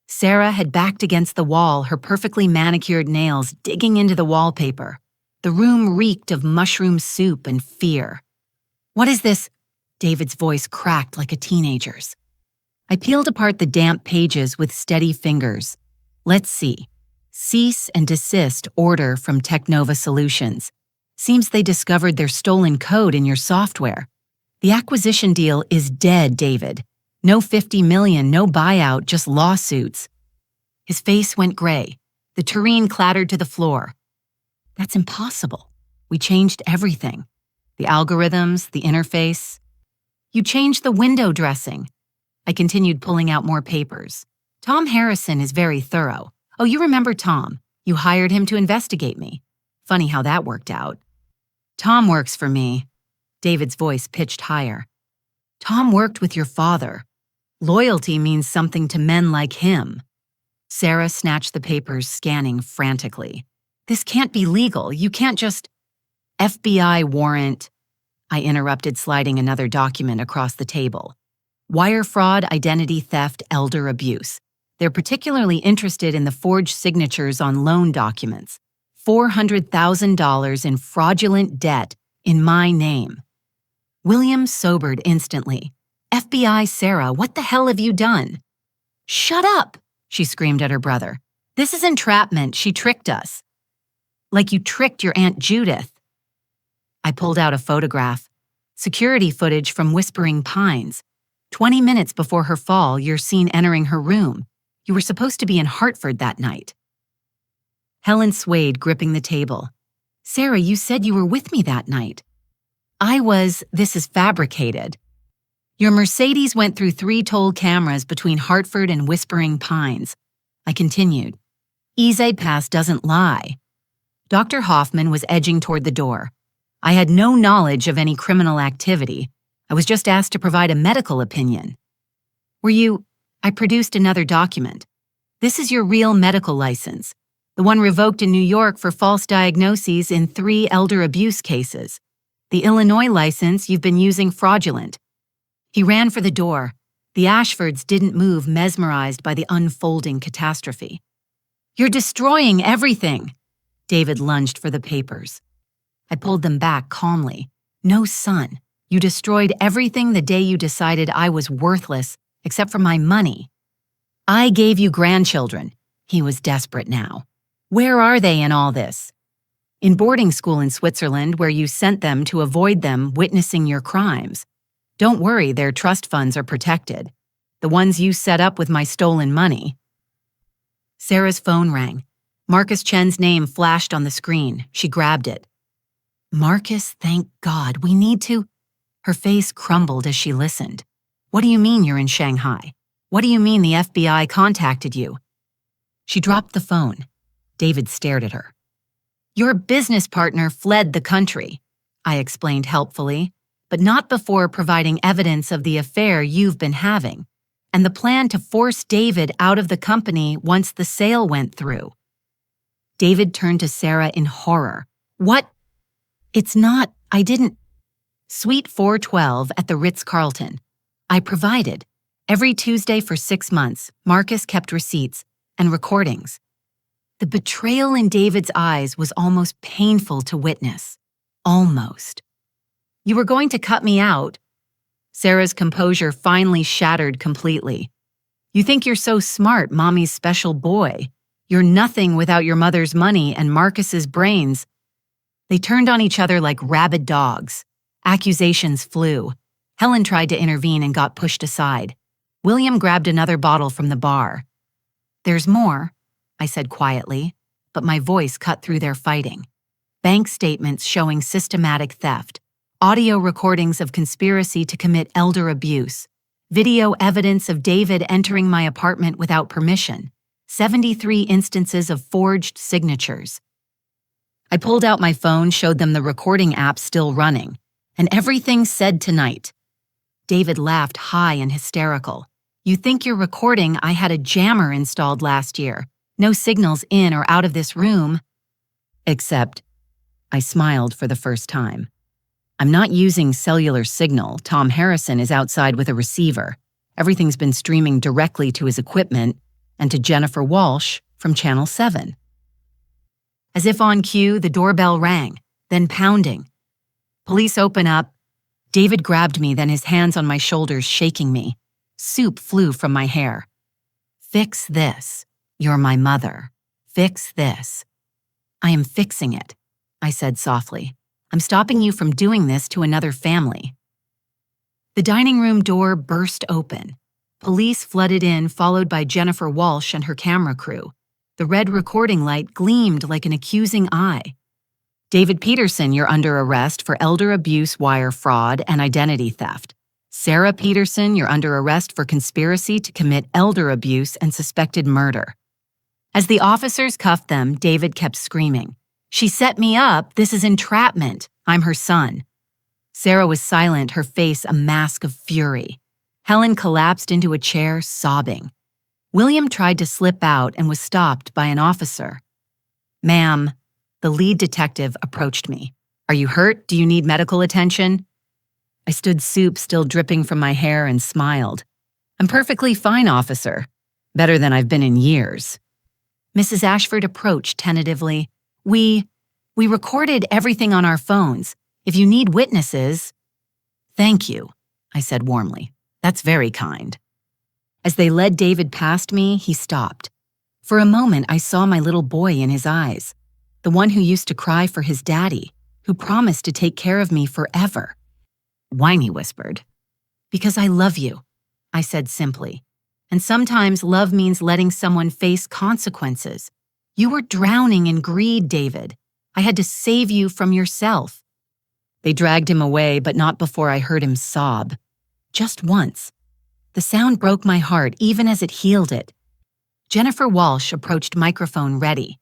Sarah had backed against the wall, her perfectly manicured nails digging into the wallpaper. The room reeked of mushroom soup and fear. "What is this?" David's voice cracked like a teenager's. I peeled apart the damp pages with steady fingers. Let's see. Cease and desist order from Technova Solutions. Seems they discovered their stolen code in your software. The acquisition deal is dead, David. No 50 million, no buyout, just lawsuits. His face went gray. The tureen clattered to the floor. "That's impossible. We changed everything. The algorithms, the interface. You changed the window dressing." I continued pulling out more papers. "Tom Harrison is very thorough. Oh, you remember Tom. You hired him to investigate me. Funny how that worked out." "Tom works for me." David's voice pitched higher. "Tom worked with your father. Loyalty means something to men like him." Sarah snatched the papers, scanning frantically. "This can't be legal. You can't just—" "FBI warrant," I interrupted, sliding another document across the table. "Wire fraud, identity theft, elder abuse. They're particularly interested in the forged signatures on loan documents. $400,000 in fraudulent debt in my name." William sobered instantly. "FBI Sarah, what the hell have you done?" "Shut up," she screamed at her brother. "This is entrapment. She tricked us." "Like you tricked your Aunt Judith." I pulled out a photograph. Security footage from Whispering Pines. 20 minutes before her fall, you're seen entering her room. You were supposed to be in Hartford that night. Helen swayed, gripping the table. "Sarah, you said you were with me that night." This is fabricated. Your Mercedes went through 3 toll cameras between Hartford and Whispering Pines. I continued. Easy Pass doesn't lie. Dr. Hoffman was edging toward the door. I had no knowledge of any criminal activity. I was just asked to provide a medical opinion. I produced another document. This is your real medical license, the one revoked in New York for false diagnoses in 3 elder abuse cases. The Illinois license you've been using fraudulent. He ran for the door. The Ashfords didn't move, mesmerized by the unfolding catastrophe. "You're destroying everything." David lunged for the papers. I pulled them back calmly. "No, son. You destroyed everything the day you decided I was worthless, except for my money. I gave you grandchildren." He was desperate now. "Where are they in all this?" "In boarding school in Switzerland, where you sent them to avoid them witnessing your crimes. Don't worry, their trust funds are protected. The ones you set up with my stolen money." Sarah's phone rang. Marcus Chen's name flashed on the screen. She grabbed it. "Marcus, thank God. We need to—" Her face crumbled as she listened. "What do you mean you're in Shanghai? What do you mean the FBI contacted you?" She dropped the phone. David stared at her. "Your business partner fled the country," I explained helpfully, "but not before providing evidence of the affair you've been having, and the plan to force David out of the company once the sale went through." David turned to Sarah in horror. "What? It's not, I didn't—" Suite 412 at the Ritz-Carlton. I provided. Every Tuesday for 6 months, Marcus kept receipts and recordings. The betrayal in David's eyes was almost painful to witness. Almost. You were going to cut me out. Sarah's composure finally shattered completely. You think you're so smart, Mommy's special boy. You're nothing without your mother's money and Marcus's brains. They turned on each other like rabid dogs. Accusations flew. Helen tried to intervene and got pushed aside. William grabbed another bottle from the bar. There's more, I said quietly, but my voice cut through their fighting. Bank statements showing systematic theft, audio recordings of conspiracy to commit elder abuse, video evidence of David entering my apartment without permission, 73 instances of forged signatures. I pulled out my phone, showed them the recording app still running, and everything said tonight. David laughed high and hysterical. You think you're recording? I had a jammer installed last year. No signals in or out of this room. Except, I smiled for the first time. I'm not using cellular signal. Tom Harrison is outside with a receiver. Everything's been streaming directly to his equipment and to Jennifer Walsh from Channel 7. As if on cue, the doorbell rang, then pounding. Police open up. David grabbed me, then his hands on my shoulders, shaking me. Soup flew from my hair. Fix this. You're my mother. Fix this. I am fixing it, I said softly. I'm stopping you from doing this to another family. The dining room door burst open. Police flooded in, followed by Jennifer Walsh and her camera crew. The red recording light gleamed like an accusing eye. David Peterson, you're under arrest for elder abuse, wire fraud, and identity theft. Sarah Peterson, you're under arrest for conspiracy to commit elder abuse and suspected murder. As the officers cuffed them, David kept screaming. She set me up. This is entrapment. I'm her son. Sarah was silent, her face a mask of fury. Helen collapsed into a chair, sobbing. William tried to slip out and was stopped by an officer. Ma'am, the lead detective approached me. Are you hurt? Do you need medical attention? I stood soup still dripping from my hair and smiled. I'm perfectly fine, officer. Better than I've been in years. Mrs. Ashford approached tentatively. We recorded everything on our phones. If you need witnesses... Thank you, I said warmly. That's very kind. As they led David past me, he stopped. For a moment, I saw my little boy in his eyes, the one who used to cry for his daddy, who promised to take care of me forever. Whine, he whispered. Because I love you, I said simply. And sometimes love means letting someone face consequences. You were drowning in greed, David. I had to save you from yourself. They dragged him away, but not before I heard him sob. Just once. The sound broke my heart, even as it healed it. Jennifer Walsh approached microphone ready.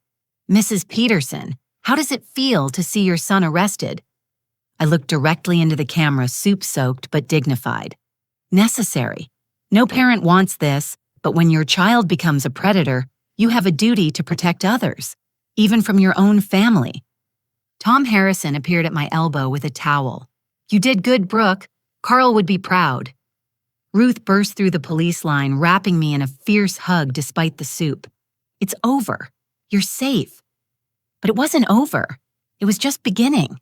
Mrs. Peterson, how does it feel to see your son arrested? I looked directly into the camera, soup-soaked but dignified. Necessary. No parent wants this, but when your child becomes a predator, you have a duty to protect others, even from your own family. Tom Harrison appeared at my elbow with a towel. You did good, Brooke. Carl would be proud. Ruth burst through the police line, wrapping me in a fierce hug despite the soup. It's over. You're safe. But it wasn't over. It was just beginning.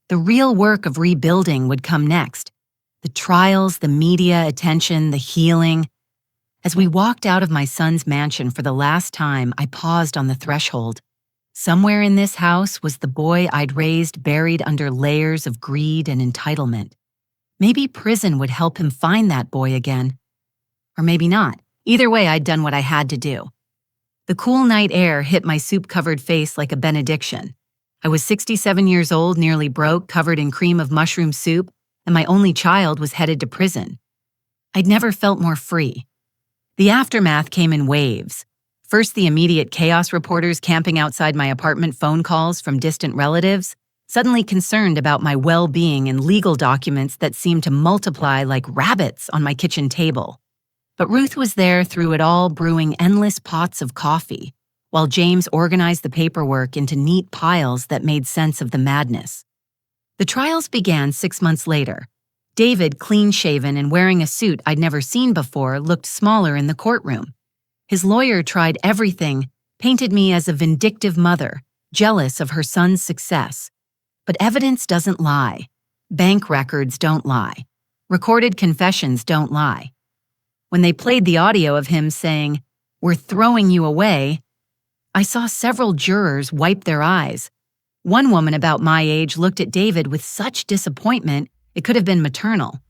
The real work of rebuilding would come next. The trials, the media attention, the healing. As we walked out of my son's mansion for the last time, I paused on the threshold. Somewhere in this house was the boy I'd raised buried under layers of greed and entitlement. Maybe prison would help him find that boy again. Or maybe not. Either way, I'd done what I had to do. The cool night air hit my soup-covered face like a benediction. I was 67 years old, nearly broke, covered in cream of mushroom soup, and my only child was headed to prison. I'd never felt more free. The aftermath came in waves. First, the immediate chaos reporters camping outside my apartment, phone calls from distant relatives, suddenly concerned about my well-being, and legal documents that seemed to multiply like rabbits on my kitchen table. But Ruth was there through it all, brewing endless pots of coffee, while James organized the paperwork into neat piles that made sense of the madness. The trials began 6 months later. David, clean-shaven and wearing a suit I'd never seen before, looked smaller in the courtroom. His lawyer tried everything, painted me as a vindictive mother, jealous of her son's success. But evidence doesn't lie. Bank records don't lie. Recorded confessions don't lie. When they played the audio of him saying, "We're throwing you away," I saw several jurors wipe their eyes. One woman about my age looked at David with such disappointment it could have been maternal.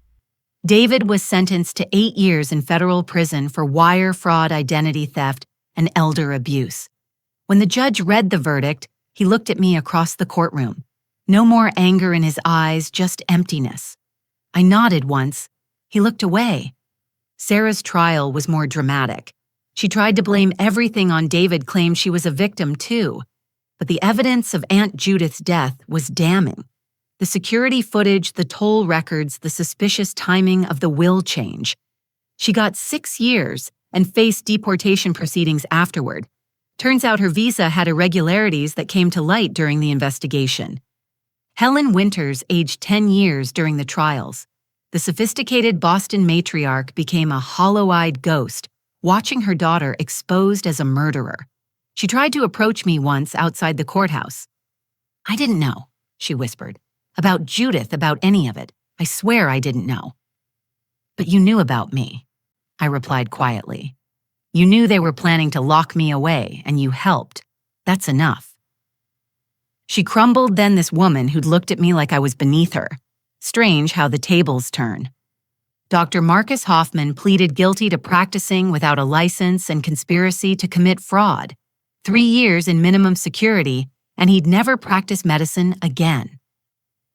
David was sentenced to 8 years in federal prison for wire fraud, identity theft, and elder abuse. When the judge read the verdict, he looked at me across the courtroom. No more anger in his eyes, just emptiness. I nodded once. He looked away. Sarah's trial was more dramatic. She tried to blame everything on David, claimed she was a victim too. But the evidence of Aunt Judith's death was damning. The security footage, the toll records, the suspicious timing of the will change. She got 6 years and faced deportation proceedings afterward. Turns out her visa had irregularities that came to light during the investigation. Helen Winters aged 10 years during the trials. The sophisticated Boston matriarch became a hollow-eyed ghost, watching her daughter exposed as a murderer. She tried to approach me once outside the courthouse. "I didn't know," she whispered. "About Judith, about any of it. I swear I didn't know." "But you knew about me," I replied quietly. "You knew they were planning to lock me away, and you helped. That's enough." She crumbled, then this woman who'd looked at me like I was beneath her. Strange how the tables turn. Dr. Marcus Hoffman pleaded guilty to practicing without a license and conspiracy to commit fraud. 3 years in minimum security, and he'd never practice medicine again.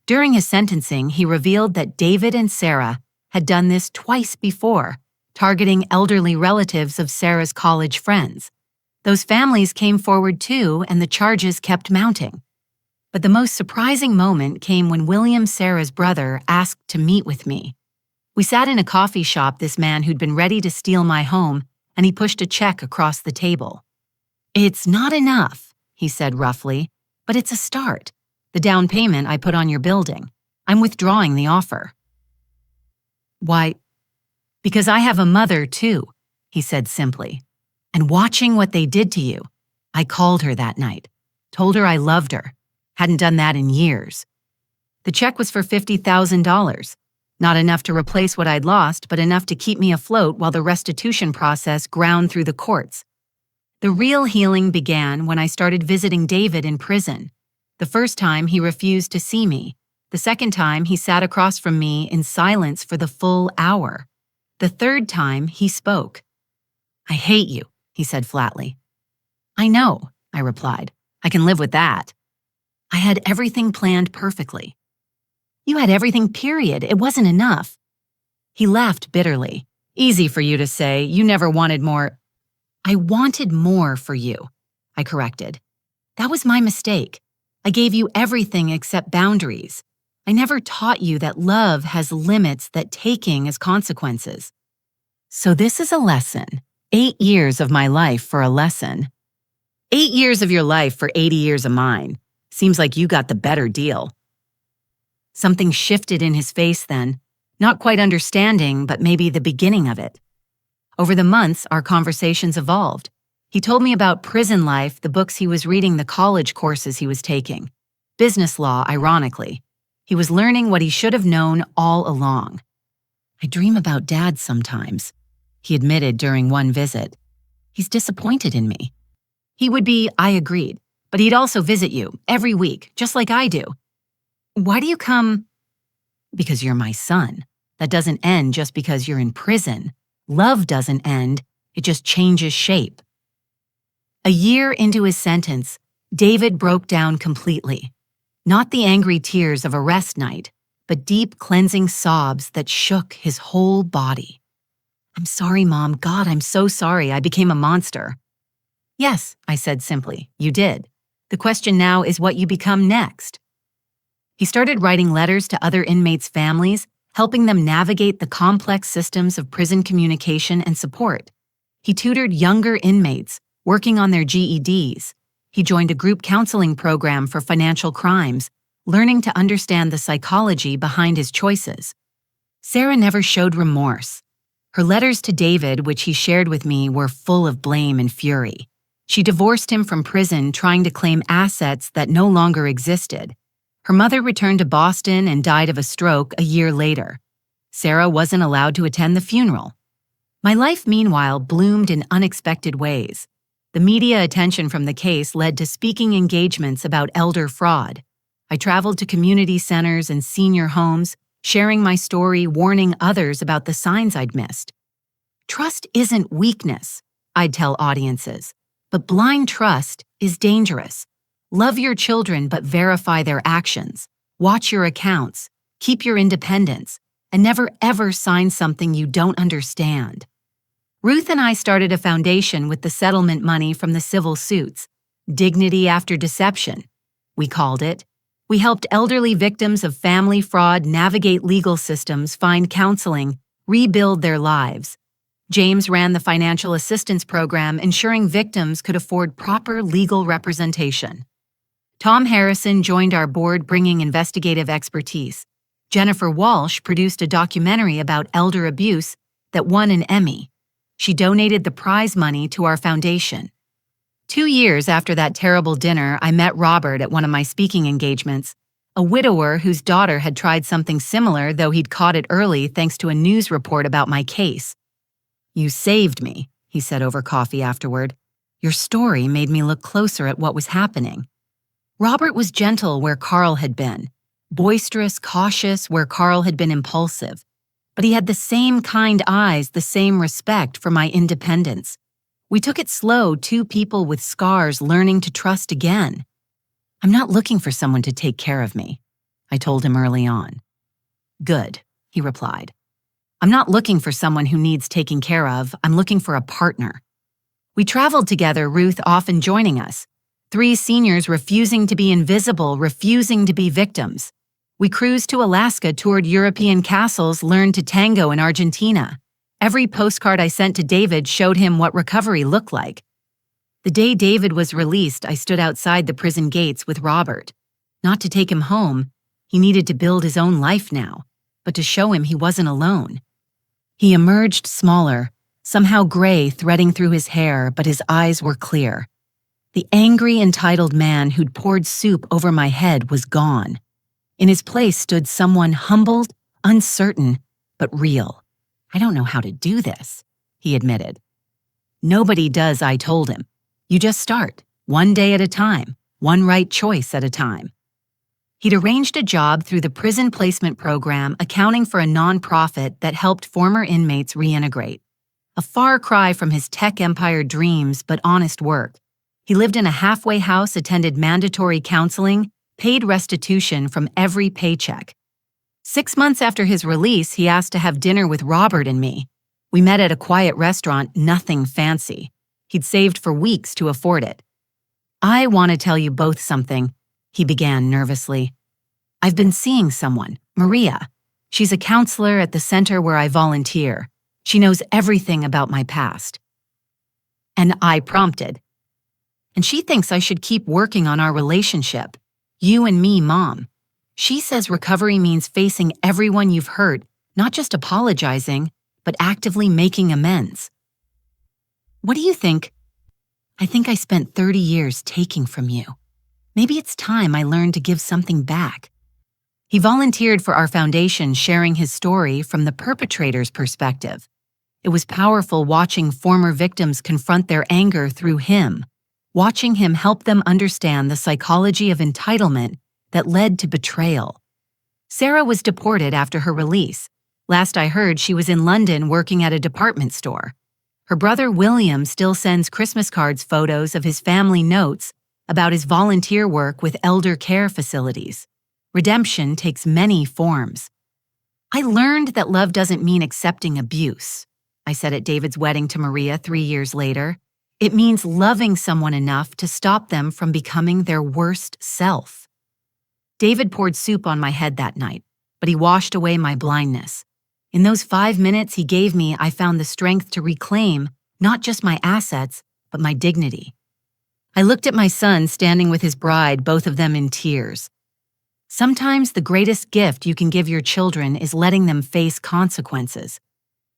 During his sentencing, he revealed that David and Sarah had done this twice before, targeting elderly relatives of Sarah's college friends. Those families came forward too, and the charges kept mounting. But the most surprising moment came when William, Sarah's brother, asked to meet with me. We sat in a coffee shop, this man who'd been ready to steal my home, and he pushed a check across the table. "It's not enough," he said roughly, "but it's a start. The down payment I put on your building. I'm withdrawing the offer." "Why?" "Because I have a mother too," he said simply. "And watching what they did to you, I called her that night, told her I loved her. Hadn't done that in years." The check was for $50,000. Not enough to replace what I'd lost, but enough to keep me afloat while the restitution process ground through the courts. The real healing began when I started visiting David in prison. The first time, he refused to see me. The second time, he sat across from me in silence for the full hour. The third time, he spoke. "I hate you," he said flatly. "I know," I replied. "I can live with that." I had everything planned perfectly. "You had everything, period. It wasn't enough." He laughed bitterly. "Easy for you to say. You never wanted more." "I wanted more for you," I corrected. "That was my mistake. I gave you everything except boundaries. I never taught you that love has limits, that taking has consequences." So this is a lesson. 8 years of my life for a lesson. 8 years of your life for 80 years of mine. Seems like you got the better deal. Something shifted in his face then, not quite understanding, but maybe the beginning of it. Over the months, our conversations evolved. He told me about prison life, the books he was reading, the college courses he was taking. Business law, ironically. He was learning what he should have known all along. "I dream about Dad sometimes," he admitted during one visit. "He's disappointed in me." He would be, I agreed, but he'd also visit you every week, just like I do. "Why do you come?" "Because you're my son. That doesn't end just because you're in prison. Love doesn't end, it just changes shape." A year into his sentence, David broke down completely. Not the angry tears of arrest night, but deep cleansing sobs that shook his whole body. "I'm sorry, Mom. God, I'm so sorry. I became a monster." "Yes," I said simply, "you did. The question now is what you become next." He started writing letters to other inmates' families, helping them navigate the complex systems of prison communication and support. He tutored younger inmates, working on their GEDs. He joined a group counseling program for financial crimes, learning to understand the psychology behind his choices. Sarah never showed remorse. Her letters to David, which he shared with me, were full of blame and fury. She divorced him from prison, trying to claim assets that no longer existed. Her mother returned to Boston and died of a stroke a year later. Sarah wasn't allowed to attend the funeral. My life, meanwhile, bloomed in unexpected ways. The media attention from the case led to speaking engagements about elder fraud. I traveled to community centers and senior homes, sharing my story, warning others about the signs I'd missed. Trust isn't weakness, I'd tell audiences, but blind trust is dangerous. Love your children, but verify their actions. Watch your accounts, keep your independence, and never ever sign something you don't understand. Ruth and I started a foundation with the settlement money from the civil suits, Dignity After Deception, we called it. We helped elderly victims of family fraud navigate legal systems, find counseling, rebuild their lives. James ran the financial assistance program, ensuring victims could afford proper legal representation. Tom Harrison joined our board, bringing investigative expertise. Jennifer Walsh produced a documentary about elder abuse that won an Emmy. She donated the prize money to our foundation. 2 years after that terrible dinner, I met Robert at one of my speaking engagements, a widower whose daughter had tried something similar, though he'd caught it early thanks to a news report about my case. "You saved me," he said over coffee afterward. "Your story made me look closer at what was happening." Robert was gentle where Carl had been, boisterous, cautious where Carl had been impulsive. But he had the same kind eyes, the same respect for my independence. We took it slow, two people with scars learning to trust again. "I'm not looking for someone to take care of me," I told him early on. "Good," he replied. "I'm not looking for someone who needs taking care of. I'm looking for a partner." We traveled together, Ruth often joining us. 3 seniors refusing to be invisible, refusing to be victims. We cruised to Alaska, toured European castles, learned to tango in Argentina. Every postcard I sent to David showed him what recovery looked like. The day David was released, I stood outside the prison gates with Robert. Not to take him home, he needed to build his own life now, but to show him he wasn't alone. He emerged smaller, somehow gray threading through his hair, but his eyes were clear. The angry, entitled man who'd poured soup over my head was gone. In his place stood someone humbled, uncertain, but real. "I don't know how to do this," he admitted. "Nobody does," I told him. "You just start, one day at a time, one right choice at a time." He'd arranged a job through the prison placement program, accounting for a nonprofit that helped former inmates reintegrate. A far cry from his tech empire dreams, but honest work. He lived in a halfway house, attended mandatory counseling, paid restitution from every paycheck. 6 months after his release, he asked to have dinner with Robert and me. We met at a quiet restaurant, nothing fancy. He'd saved for weeks to afford it. "I want to tell you both something," he began nervously. "I've been seeing someone, Maria. She's a counselor at the center where I volunteer. She knows everything about my past." And I prompted. "And she thinks I should keep working on our relationship. You and me, Mom. She says recovery means facing everyone you've hurt, not just apologizing, but actively making amends." "What do you think?" "I think I spent 30 years taking from you. Maybe it's time I learned to give something back." He volunteered for our foundation, sharing his story from the perpetrator's perspective. It was powerful watching former victims confront their anger through him, watching him help them understand the psychology of entitlement that led to betrayal. Sarah was deported after her release. Last I heard, she was in London working at a department store. Her brother William still sends Christmas cards, photos of his family notes about his volunteer work with elder care facilities. Redemption takes many forms. "I learned that love doesn't mean accepting abuse," I said at David's wedding to Maria 3 years later. "It means loving someone enough to stop them from becoming their worst self." David poured soup on my head that night, but he washed away my blindness. In those 5 minutes he gave me, I found the strength to reclaim not just my assets, but my dignity. I looked at my son standing with his bride, both of them in tears. Sometimes the greatest gift you can give your children is letting them face consequences.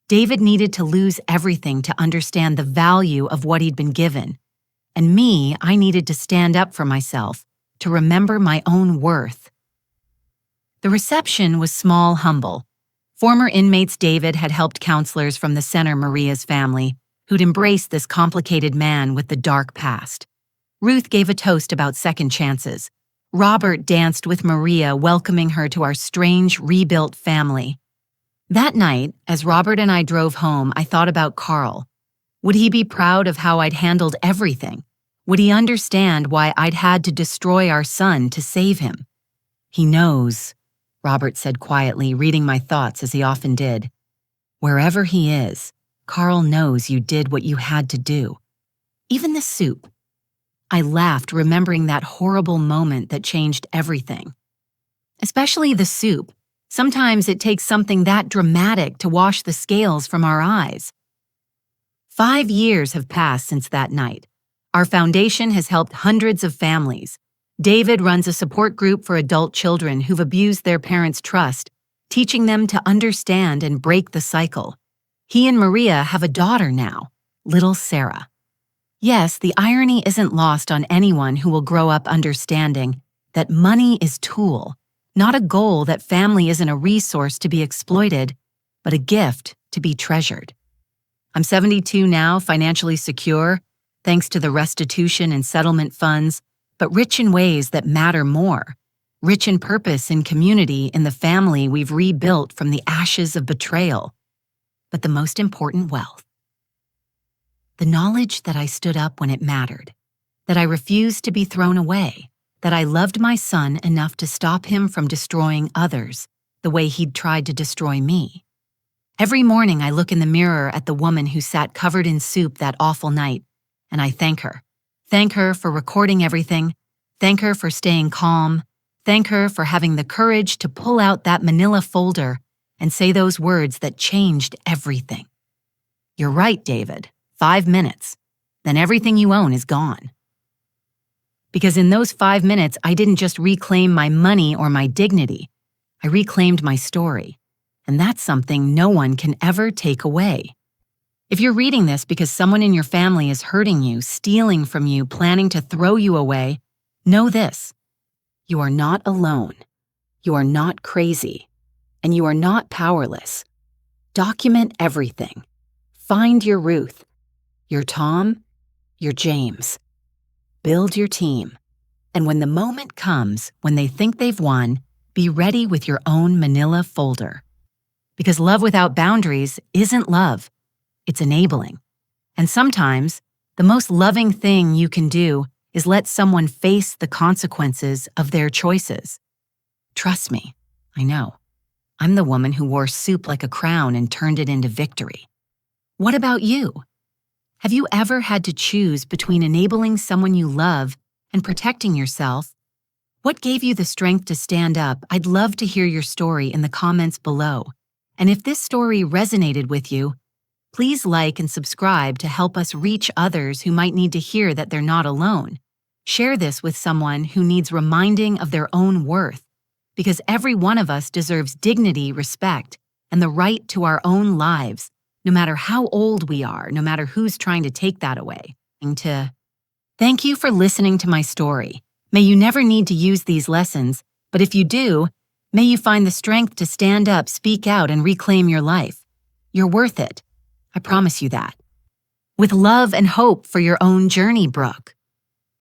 David needed to lose everything to understand the value of what he'd been given. And me, I needed to stand up for myself, to remember my own worth. The reception was small, humble. Former inmates David had helped counselors from the center, Maria's family, who'd embraced this complicated man with the dark past. Ruth gave a toast about second chances. Robert danced with Maria, welcoming her to our strange, rebuilt family. That night, as Robert and I drove home, I thought about Carl. Would he be proud of how I'd handled everything? Would he understand why I'd had to destroy our son to save him? He knows, Robert said quietly, reading my thoughts as he often did. Wherever he is, Carl knows you did what you had to do. Even the soup. I laughed, remembering that horrible moment that changed everything. Especially the soup. Sometimes it takes something that dramatic to wash the scales from our eyes. 5 years have passed since that night. Our foundation has helped hundreds of families. David runs a support group for adult children who've abused their parents' trust, teaching them to understand and break the cycle. He and Maria have a daughter now, little Sarah. Yes, the irony isn't lost on anyone who will grow up understanding that money is tool, not a goal, that family isn't a resource to be exploited, but a gift to be treasured. I'm 72 now, financially secure, thanks to the restitution and settlement funds, but rich in ways that matter more. Rich in purpose, in community, in the family we've rebuilt from the ashes of betrayal. But the most important wealth. The knowledge that I stood up when it mattered, that I refused to be thrown away, that I loved my son enough to stop him from destroying others the way he'd tried to destroy me. Every morning I look in the mirror at the woman who sat covered in soup that awful night, and I thank her. Thank her for recording everything. Thank her for staying calm. Thank her for having the courage to pull out that manila folder and say those words that changed everything. You're right, David. 5 minutes. Then everything you own is gone. Because in those 5 minutes, I didn't just reclaim my money or my dignity. I reclaimed my story. And that's something no one can ever take away. If you're reading this because someone in your family is hurting you, stealing from you, planning to throw you away, know this. You are not alone. You are not crazy. And you are not powerless. Document everything. Find your Ruth, your Tom, your James. Build your team. And when the moment comes, when they think they've won, be ready with your own manila folder. Because love without boundaries isn't love. It's enabling. And sometimes, the most loving thing you can do is let someone face the consequences of their choices. Trust me, I know. I'm the woman who wore soup like a crown and turned it into victory. What about you? Have you ever had to choose between enabling someone you love and protecting yourself? What gave you the strength to stand up? I'd love to hear your story in the comments below. And if this story resonated with you, please like and subscribe to help us reach others who might need to hear that they're not alone. Share this with someone who needs reminding of their own worth, because every one of us deserves dignity, respect, and the right to our own lives, no matter how old we are, no matter who's trying to take that away. Thank you for listening to my story. May you never need to use these lessons, but if you do, may you find the strength to stand up, speak out, and reclaim your life. You're worth it. I promise you that. With love and hope for your own journey, Brooke.